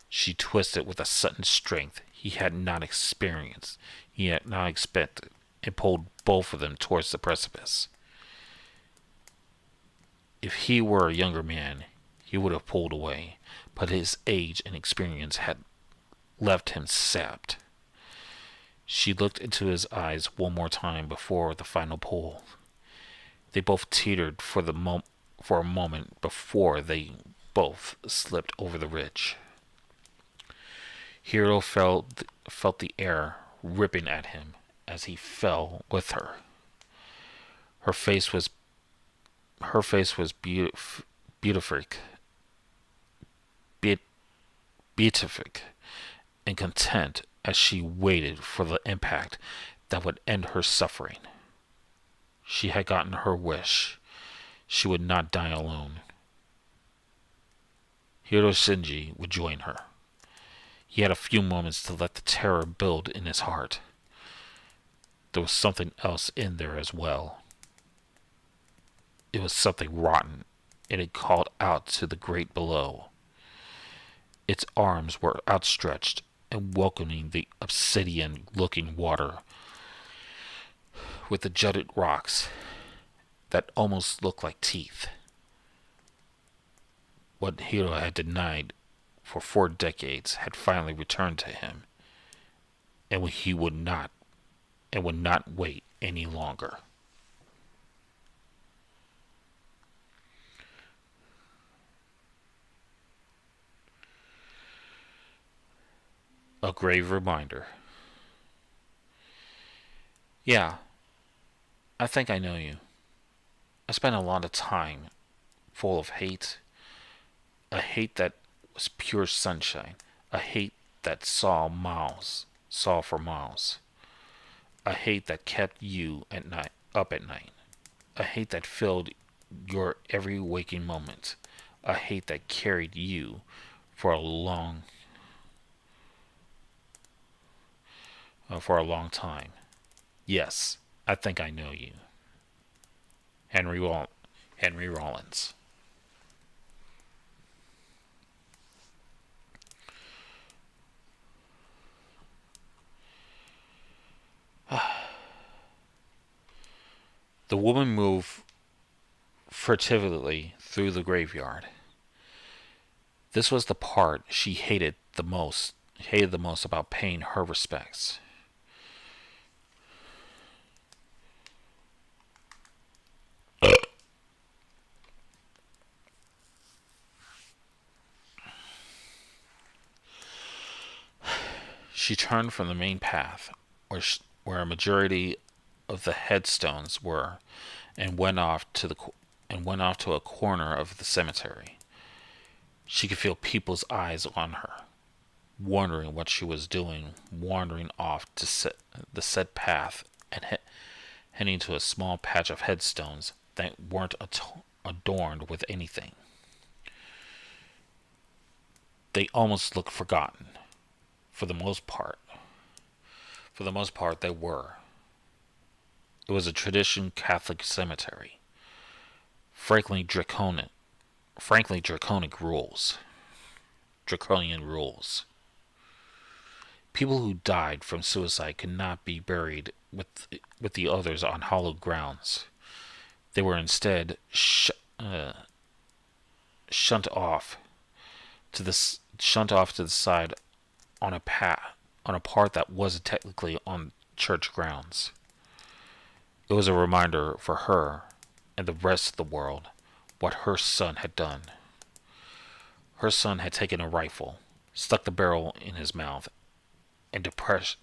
She twisted with a sudden strength he had not experienced, he had not expected, and pulled both of them towards the precipice. If he were a younger man, he would have pulled away, but his age and experience had left him sapped. She looked into his eyes one more time before the final pull. They both teetered for a moment before they both slipped over the ridge. Hiro felt the air ripping at him as he fell with her. Her face was beatific, and content as she waited for the impact that would end her suffering. She had gotten her wish. She would not die alone. Hiroshinji would join her. He had a few moments to let the terror build in his heart. There was something else in there as well. It was something rotten, and it called out to the great below. Its arms were outstretched and welcoming the obsidian-looking water with the jutted rocks that almost looked like teeth. What Hiro had denied for 4 decades had finally returned to him, and he would not wait any longer. A grave reminder. Yeah, I think I know you. I spent a lot of time full of hate. A hate that was pure sunshine. A hate that saw for miles. A hate that kept you up at night. A hate that filled your every waking moment. A hate that carried you for a long time. Yes, I think I know you. Henry Rollins. The woman moved furtively through the graveyard. This was the part she hated the most about paying her respects. She turned from the main path, where a majority of the headstones were, and went off to a corner of the cemetery. She could feel people's eyes on her, wondering what she was doing, wandering off to the said path and heading to a small patch of headstones that weren't adorned with anything. They almost looked forgotten. For the most part, they were. It was a traditional Catholic cemetery. Frankly, draconian rules. Draconian rules. People who died from suicide could not be buried with the others on hallowed grounds. They were instead shunt off to the side on a part that wasn't technically on church grounds. It was a reminder for her and the rest of the world what her son had done. Her son had taken a rifle, stuck the barrel in his mouth, and depressed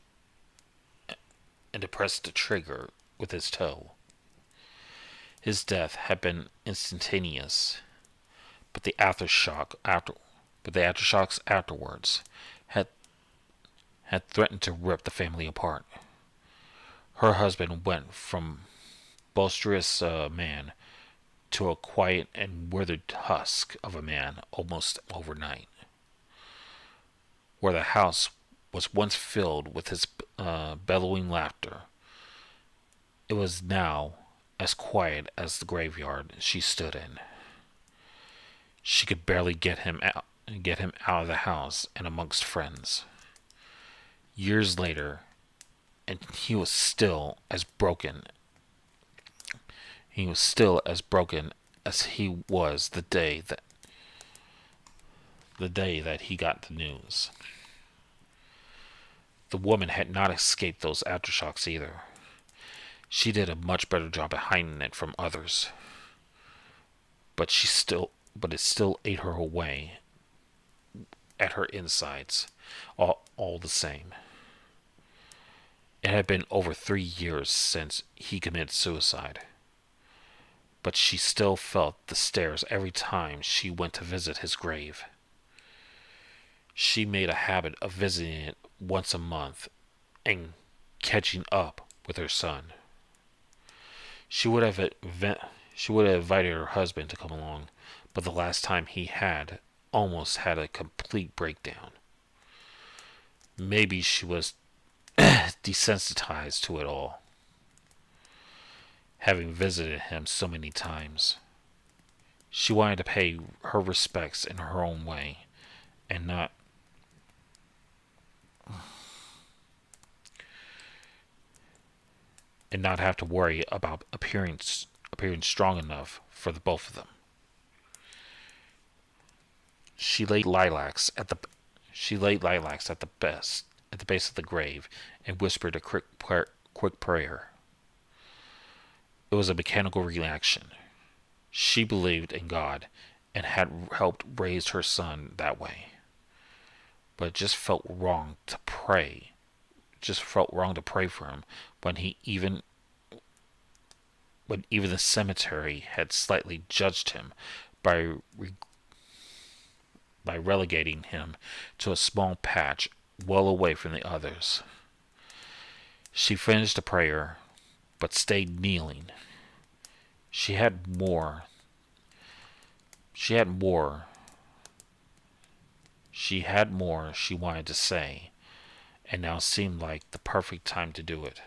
the trigger with his toe. His death had been instantaneous, but the aftershocks afterwards had threatened to rip the family apart. Her husband went from boisterous man to a quiet and withered husk of a man almost overnight. Where the house was once filled with his bellowing laughter, it was now as quiet as the graveyard she stood in. She could barely get him out of the house and amongst friends. Years later, and he was still as broken. He was still as broken as he was the day that he got the news. The woman had not escaped those aftershocks either. She did a much better job at hiding it from others. But it still ate her away at her insides, all the same. It had been over 3 years since he committed suicide, but she still felt the stares every time she went to visit his grave. She made a habit of visiting it once a month and catching up with her son. She would have invited her husband to come along, but the last time he had almost had a complete breakdown. Maybe she was desensitized to it all, having visited him so many times. She wanted to pay her respects in her own way and not have to worry about appearing strong enough for the both of them. She laid lilacs at the base of the grave and whispered a quick prayer. It was a mechanical reaction. She believed in God and had helped raise her son that way. But it just felt wrong to pray. It just felt wrong to pray for him when even the cemetery had slightly judged him by relegating him to a small patch well away from the others. She finished the prayer, but stayed kneeling. She had more she wanted to say, and now seemed like the perfect time to do it.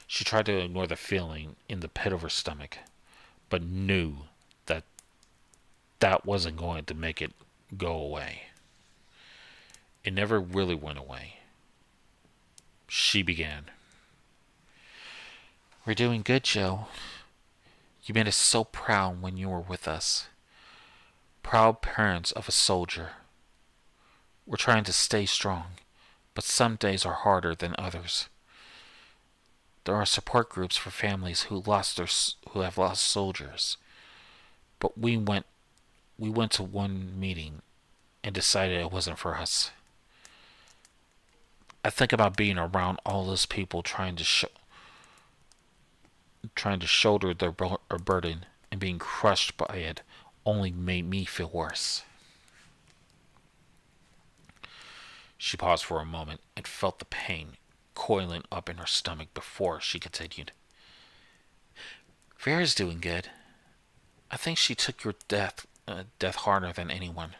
She tried to ignore the feeling in the pit of her stomach, but knew that wasn't going to make it go away. It never really went away. She began. "We're doing good, Joe. You made us so proud when you were with us. Proud parents of a soldier. We're trying to stay strong, but some days are harder than others. There are support groups for families who have lost soldiers. But we went to one meeting and decided it wasn't for us. I think about being around all those people trying to shoulder their burden and being crushed by it only made me feel worse." She paused for a moment and felt the pain coiling up in her stomach before she continued. "Vera's doing good. I think she took your death harder than anyone,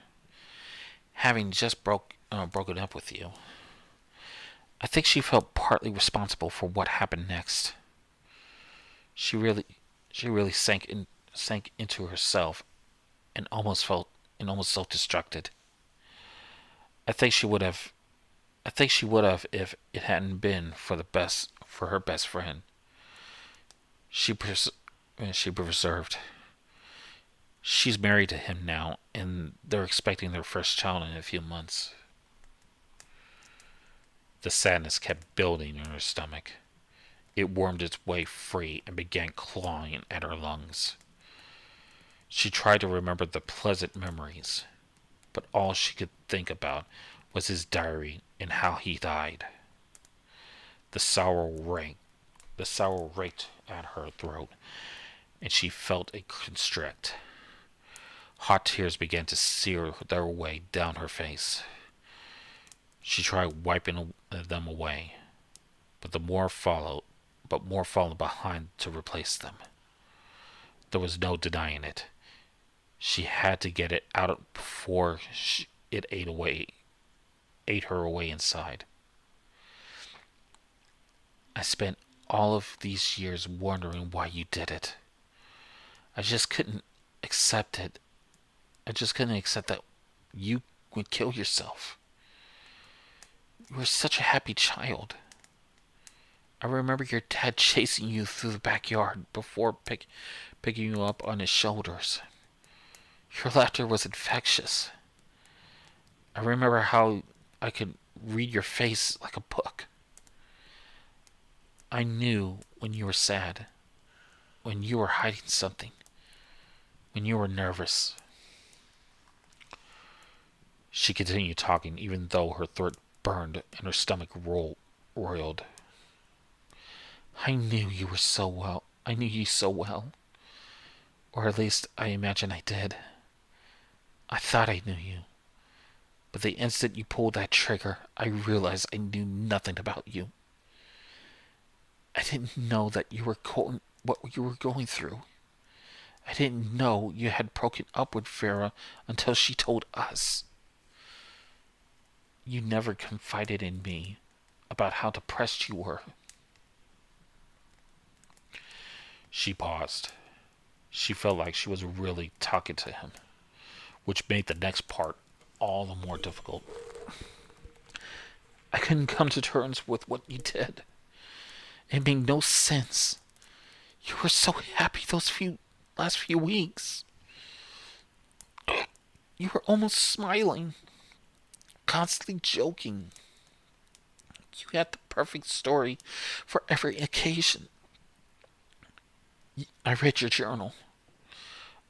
having just broken up with you. I think she felt partly responsible for what happened next. She really sank into herself and almost self-destructed. I think she would have if it hadn't been for her best friend. She preserved. She's married to him now, and they're expecting their first child in a few months." The sadness kept building in her stomach. It wormed its way free and began clawing at her lungs. She tried to remember the pleasant memories, but all she could think about was his diary and how he died. The sorrow raked at her throat, and she felt it constrict. Hot tears began to sear their way down her face. She tried wiping them away, but more followed behind to replace them. There was no denying it. She had to get it out before it ate her away inside. I spent all of these years wondering why you did it. I just couldn't accept it. I just couldn't accept that you would kill yourself. You were such a happy child. I remember your dad chasing you through the backyard before picking you up on his shoulders. Your laughter was infectious. I remember how I could read your face like a book. I knew when you were sad, when you were hiding something, when you were nervous. She continued talking even though her throat burned and her stomach roiled. I knew you were so well. I knew you so well. Or at least I imagine I did. I thought I knew you. But the instant you pulled that trigger, I realized I knew nothing about you. I didn't know that you were what you were going through. I didn't know you had broken up with Vera until she told us. You never confided in me about how depressed you were. She paused. She felt like she was really talking to him, which made the next part all the more difficult. I couldn't come to terms with what you did. It made no sense. You were so happy those last few weeks. You were almost smiling, constantly joking. You had the perfect story for every occasion. I read your journal.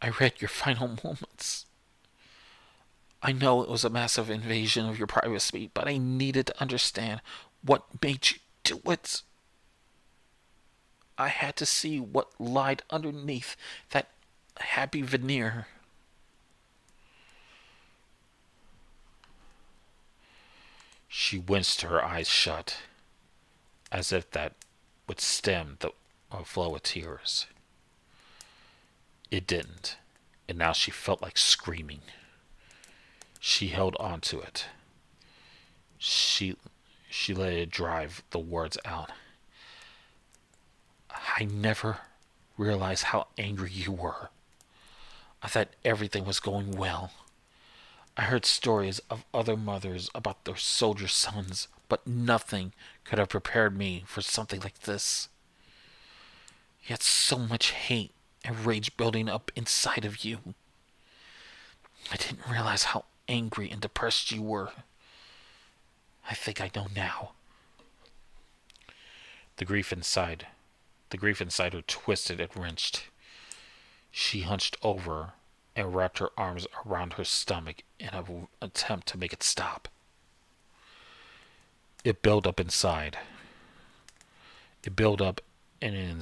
I read your final moments. I know it was a massive invasion of your privacy, but I needed to understand what made you do it. I had to see what lied underneath that happy veneer. She winced, her eyes shut, as if that would stem the flow of tears. It didn't, and now she felt like screaming. She held on to it. She let it drive the words out. I never realized how angry you were. I thought everything was going well. I heard stories of other mothers about their soldier sons, but nothing could have prepared me for something like this. You had so much hate and rage building up inside of you. I didn't realize how angry and depressed you were. I think I know now. The grief inside her twisted and wrenched. She hunched over and wrapped her arms around her stomach in an attempt to make it stop. It built up inside. It built up, and an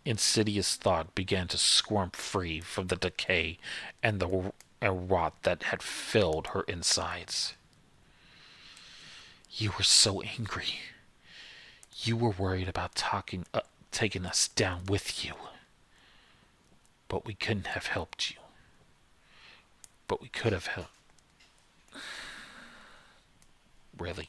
insidious thought began to squirm free from the decay and the rot that had filled her insides. You were so angry. You were worried about taking us down with you. But we couldn't have helped you. But we could have helped. Really?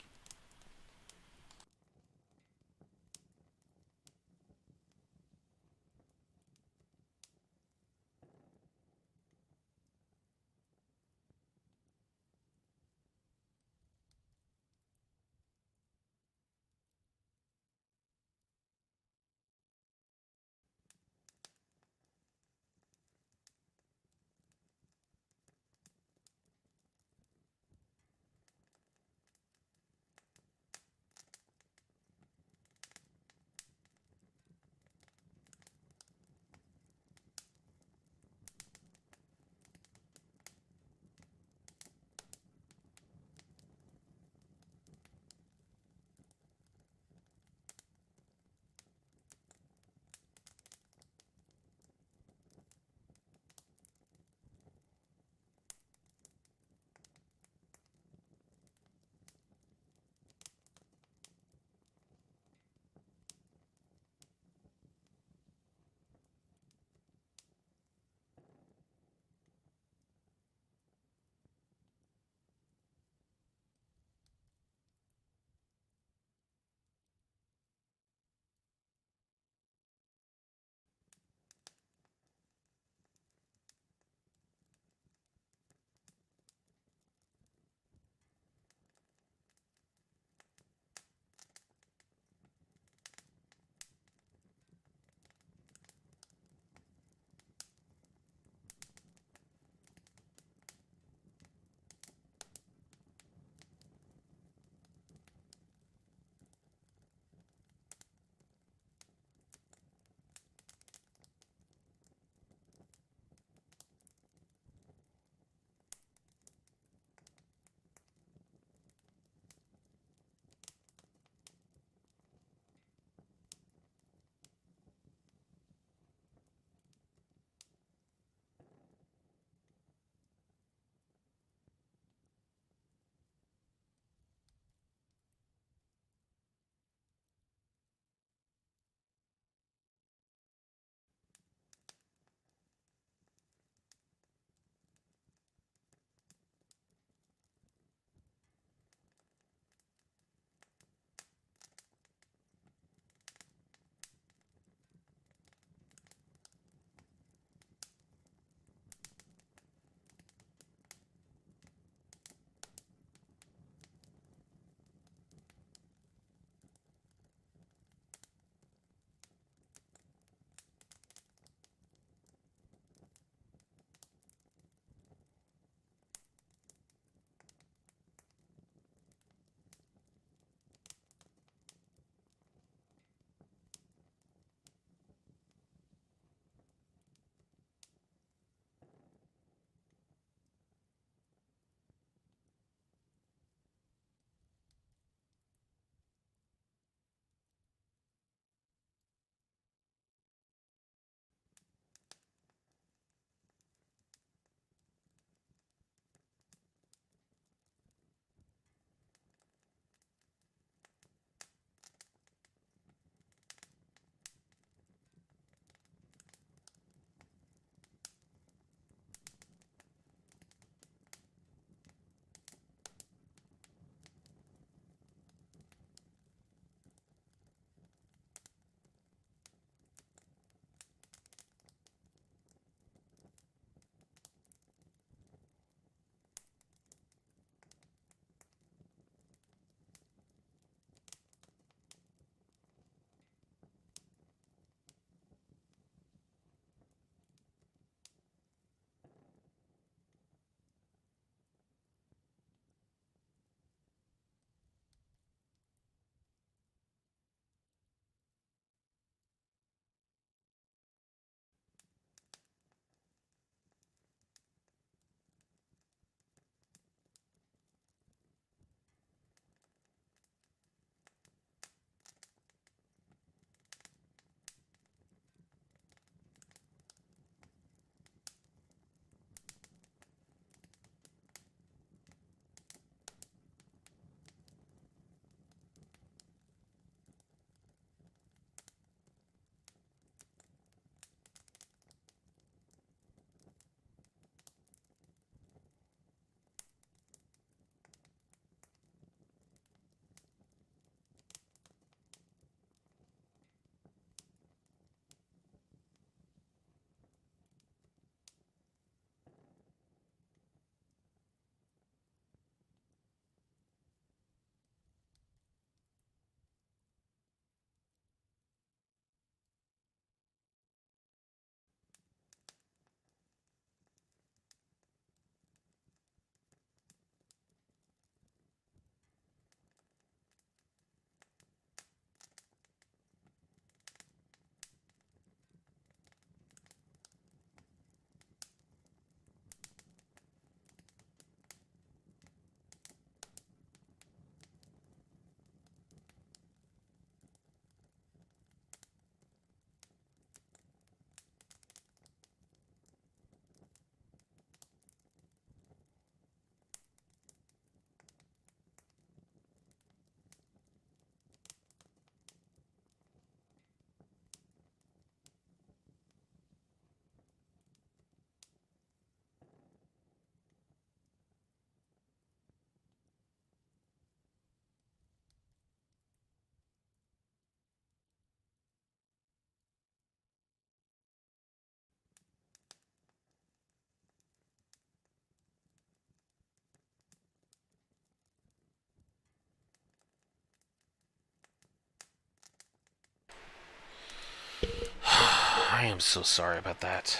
so sorry about that.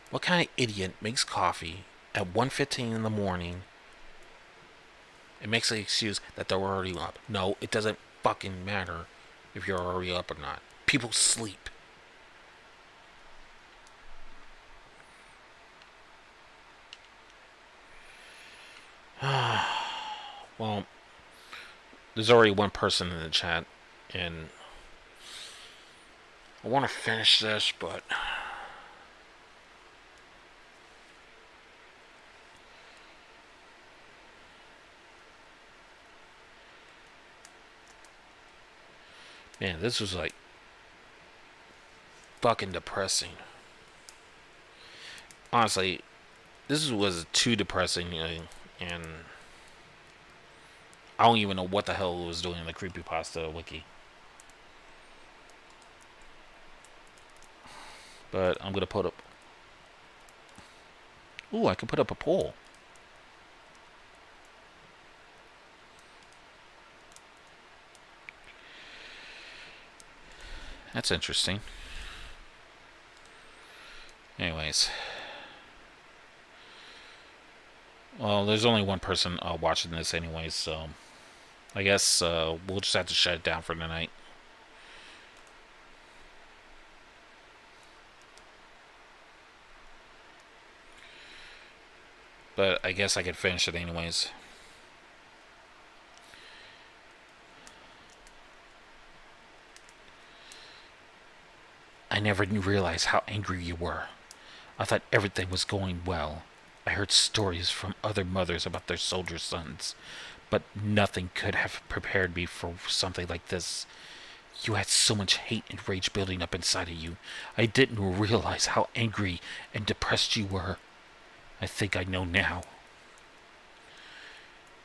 What kind of idiot makes coffee at 1:15 in the morning and makes the excuse that they're already up? No, it doesn't fucking matter if you're already up or not. People sleep. Well, there's already one person in the chat, and I want to finish this, but man, this was like fucking depressing. Honestly, this was too depressing, and I don't even know what the hell it was doing in the creepypasta wiki. But I'm gonna put up. Ooh, I can put up a poll. That's interesting. Anyways. Well, there's only one person watching this anyways, so I guess we'll just have to shut it down for tonight. But I guess I could finish it anyways. I never realized how angry you were. I thought everything was going well. I heard stories from other mothers about their soldier sons, but nothing could have prepared me for something like this. You had so much hate and rage building up inside of you. I didn't realize how angry and depressed you were. I think I know now.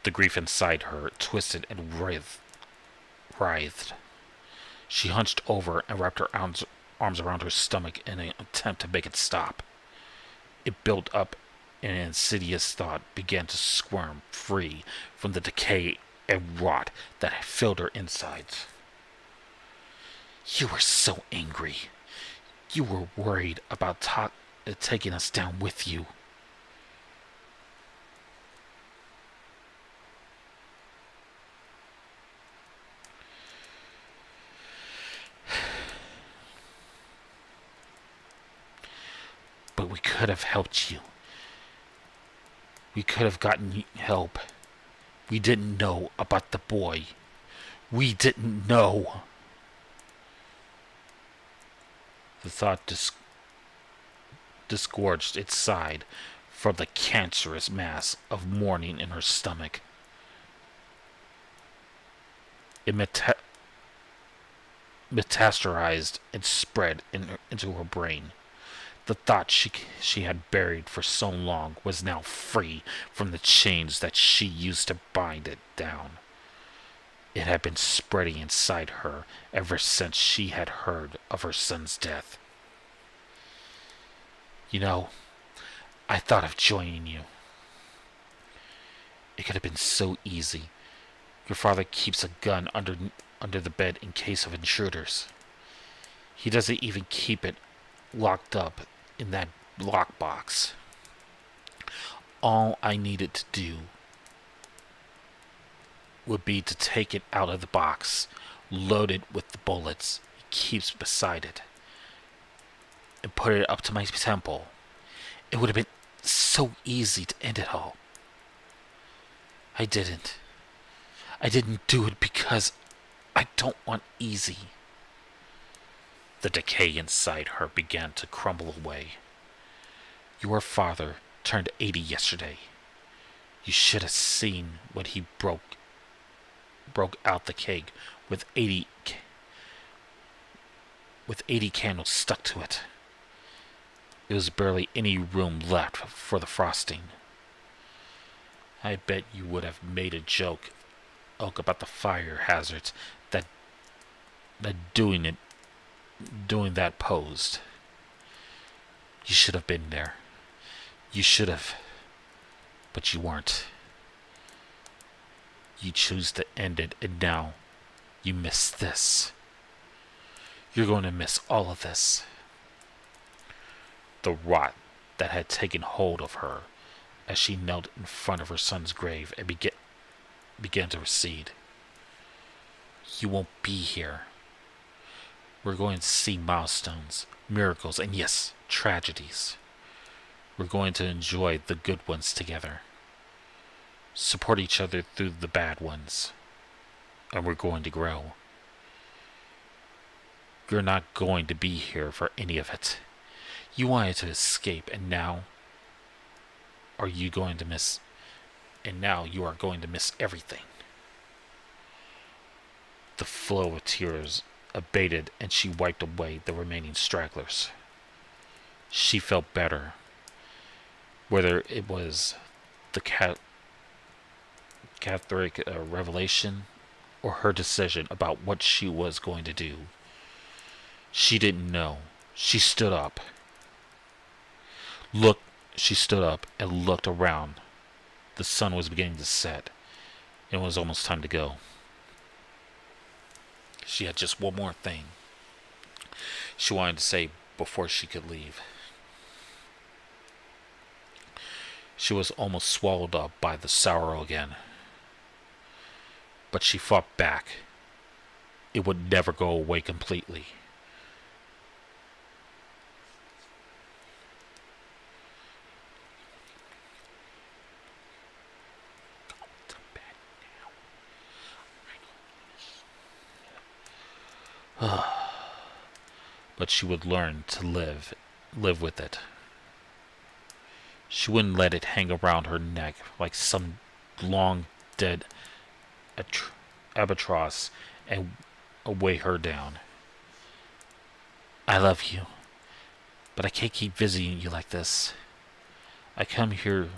The grief inside her twisted and writhed. She hunched over and wrapped her arms around her stomach in an attempt to make it stop. It built up, and an insidious thought began to squirm free from the decay and rot that filled her insides. You were so angry. You were worried about taking us down with you. But we could have helped you. We could have gotten help. We didn't know about the boy. We didn't know. The thought disgorged its side from the cancerous mass of mourning in her stomach. It metastasized and spread into her brain. The thought she had buried for so long was now free from the chains that she used to bind it down. It had been spreading inside her ever since she had heard of her son's death. You know, I thought of joining you. It could have been so easy. Your father keeps a gun under the bed in case of intruders. He doesn't even keep it locked up in that lockbox. All I needed to do would be to take it out of the box, load it with the bullets he keeps beside it, and put it up to my temple. It would have been so easy to end it all. I didn't. I didn't do it because I don't want easy. The decay inside her began to crumble away. Your father turned 80 yesterday. You should have seen when he broke out the cake with 80 candles stuck to it. There was barely any room left for the frosting. I bet you would have made a joke about the fire hazards that doing it doing that posed. You should have been there. You should have. But you weren't. You choose to end it, and now you miss this. You're going to miss all of this. The rot that had taken hold of her as she knelt in front of her son's grave and began to recede. You won't be here. We're going to see milestones, miracles, and yes, tragedies. We're going to enjoy the good ones together. Support each other through the bad ones. And we're going to grow. You're not going to be here for any of it. You wanted to escape, and now are you going to miss? And now you are going to miss everything. The flow of tears abated, and she wiped away the remaining stragglers. She felt better. Whether it was the Catholic revelation or her decision about what she was going to do. She didn't know. She stood up. She stood up and looked around. The sun was beginning to set. It was almost time to go. She had just one more thing she wanted to say before she could leave. She was almost swallowed up by the sorrow again. But she fought back. It would never go away completely. But she would learn to live with it. She wouldn't let it hang around her neck like some long dead albatross and weigh her down. I love you, but I can't keep visiting you like this. I come here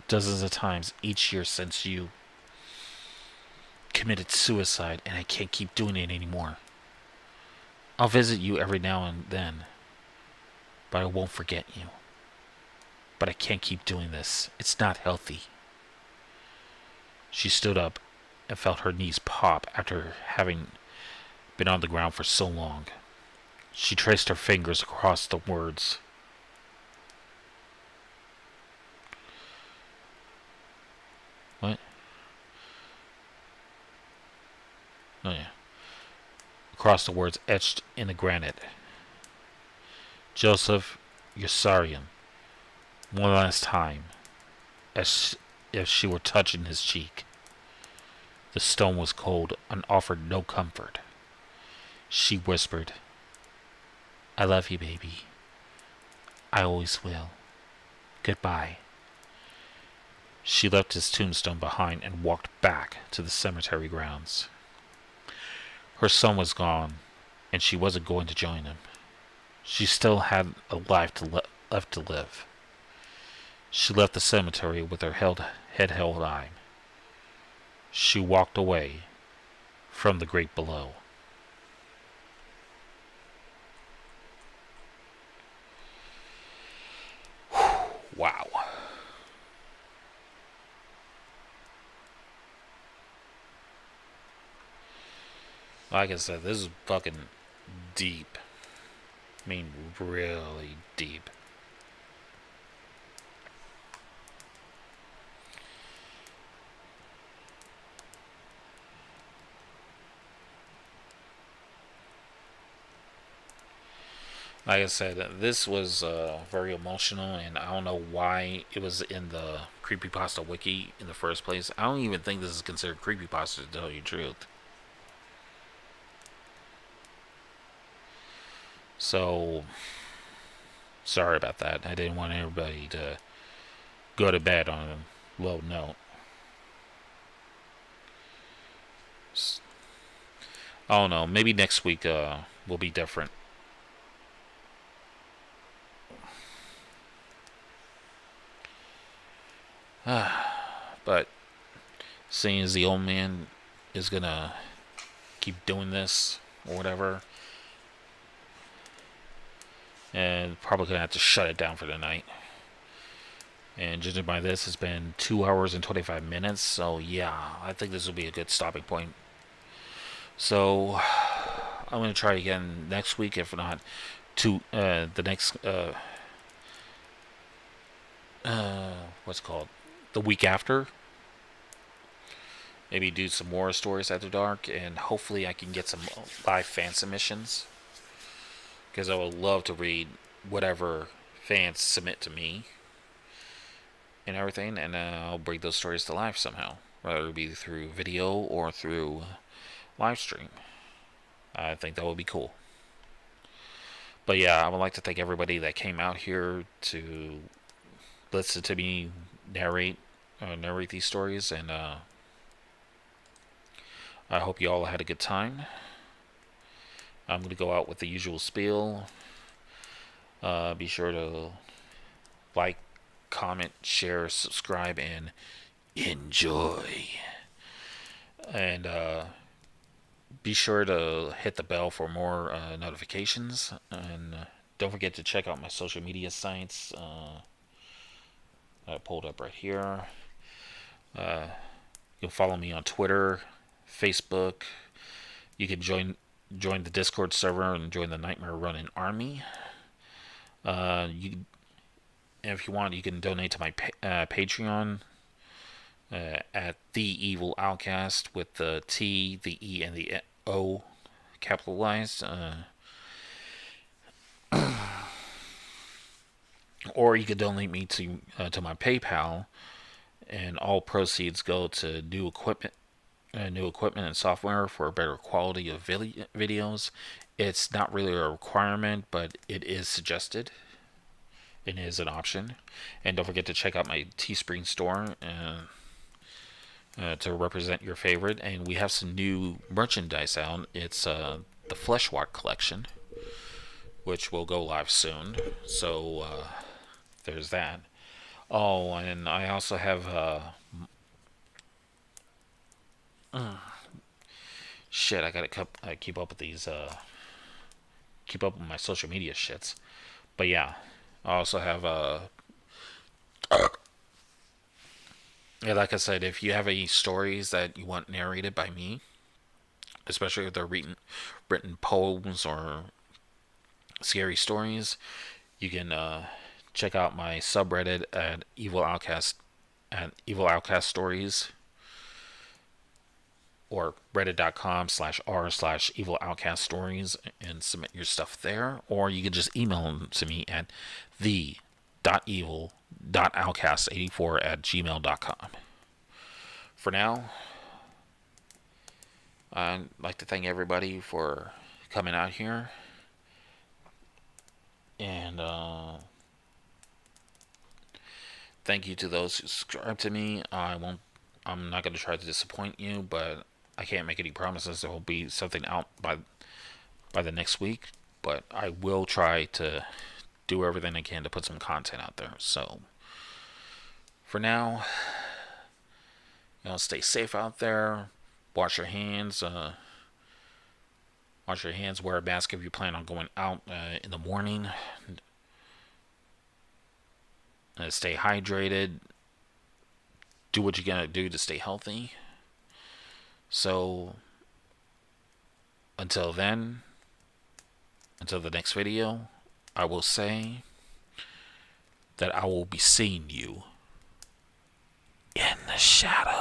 dozens of times each year since you committed suicide, and I can't keep doing it anymore. I'll visit you every now and then, but I won't forget you. But I can't keep doing this. It's not healthy. She stood up and felt her knees pop after having been on the ground for so long. She traced her fingers across the words. What? Oh yeah. Across the words etched in the granite. Joseph Yossarian. One last time, as if she were touching his cheek. The stone was cold and offered no comfort. She whispered, I love you, baby. I always will. Goodbye. She left his tombstone behind and walked back to the cemetery grounds. Her son was gone, and she wasn't going to join him. She still had a life left to live. She left the cemetery with her head held high. She walked away from the great below. Wow. Like I said, this is fucking deep. I mean, really deep. Like I said, this was very emotional, and I don't know why it was in the Creepypasta wiki in the first place. I don't even think this is considered Creepypasta, to tell you the truth. So, sorry about that. I didn't want everybody to go to bed on a low note. I don't know. Maybe next week will be different. But seeing as the old man is gonna keep doing this or whatever, and probably gonna have to shut it down for the night. And judging by this, it's been 2 hours and 25 minutes. So yeah, I think this will be a good stopping point. So I'm gonna try again next week, if not to the next what's it called, the week after. Maybe do some more stories after dark, and hopefully I can get some live fan submissions, because I would love to read whatever fans submit to me and everything, and I'll bring those stories to life somehow, whether it be through video or through live stream. I think that would be cool. But yeah, I would like to thank everybody that came out here to listen to me narrate these stories, and I hope you all had a good time. I'm going to go out with the usual spiel. Be sure to like, comment, share, subscribe, and enjoy. And be sure to hit the bell for more notifications. And don't forget to check out my social media sites. I pulled up right here. You'll follow me on Twitter, Facebook. You can join the Discord server and join the Nightmare Running Army. If you want, you can donate to my Patreon at The Evil Outcast, with the T, the E, and the O capitalized. Or you could donate me to my PayPal, and all proceeds go to new equipment and software for a better quality of videos. It's not really a requirement, but it is suggested. It is an option. And don't forget to check out my Teespring store to represent your favorite. And we have some new merchandise out. It's the Fleshwalk collection, which will go live soon. So there's that. Oh, and I also have shit. I gotta keep up with these. Keep up with my social media shits. But yeah, I also have yeah, like I said, if you have any stories that you want narrated by me, especially if they're written poems or scary stories, you can check out my subreddit at Evil Outcast Stories, or reddit.com/r/Evil Outcast Stories, and submit your stuff there. Or you can just email them to me at the.evil.outcast84@gmail.com. For now, I'd like to thank everybody for coming out here, and thank you to those who subscribe to me. I'm not going to try to disappoint you, but I can't make any promises there will be something out by the next week. But I will try to do everything I can to put some content out there. So for now, stay safe out there. Wash your hands. Wear a mask if you plan on going out in the morning. Stay hydrated. Do what you gotta do to stay healthy. So until then, until the next video, I will say that I will be seeing you in the shadows.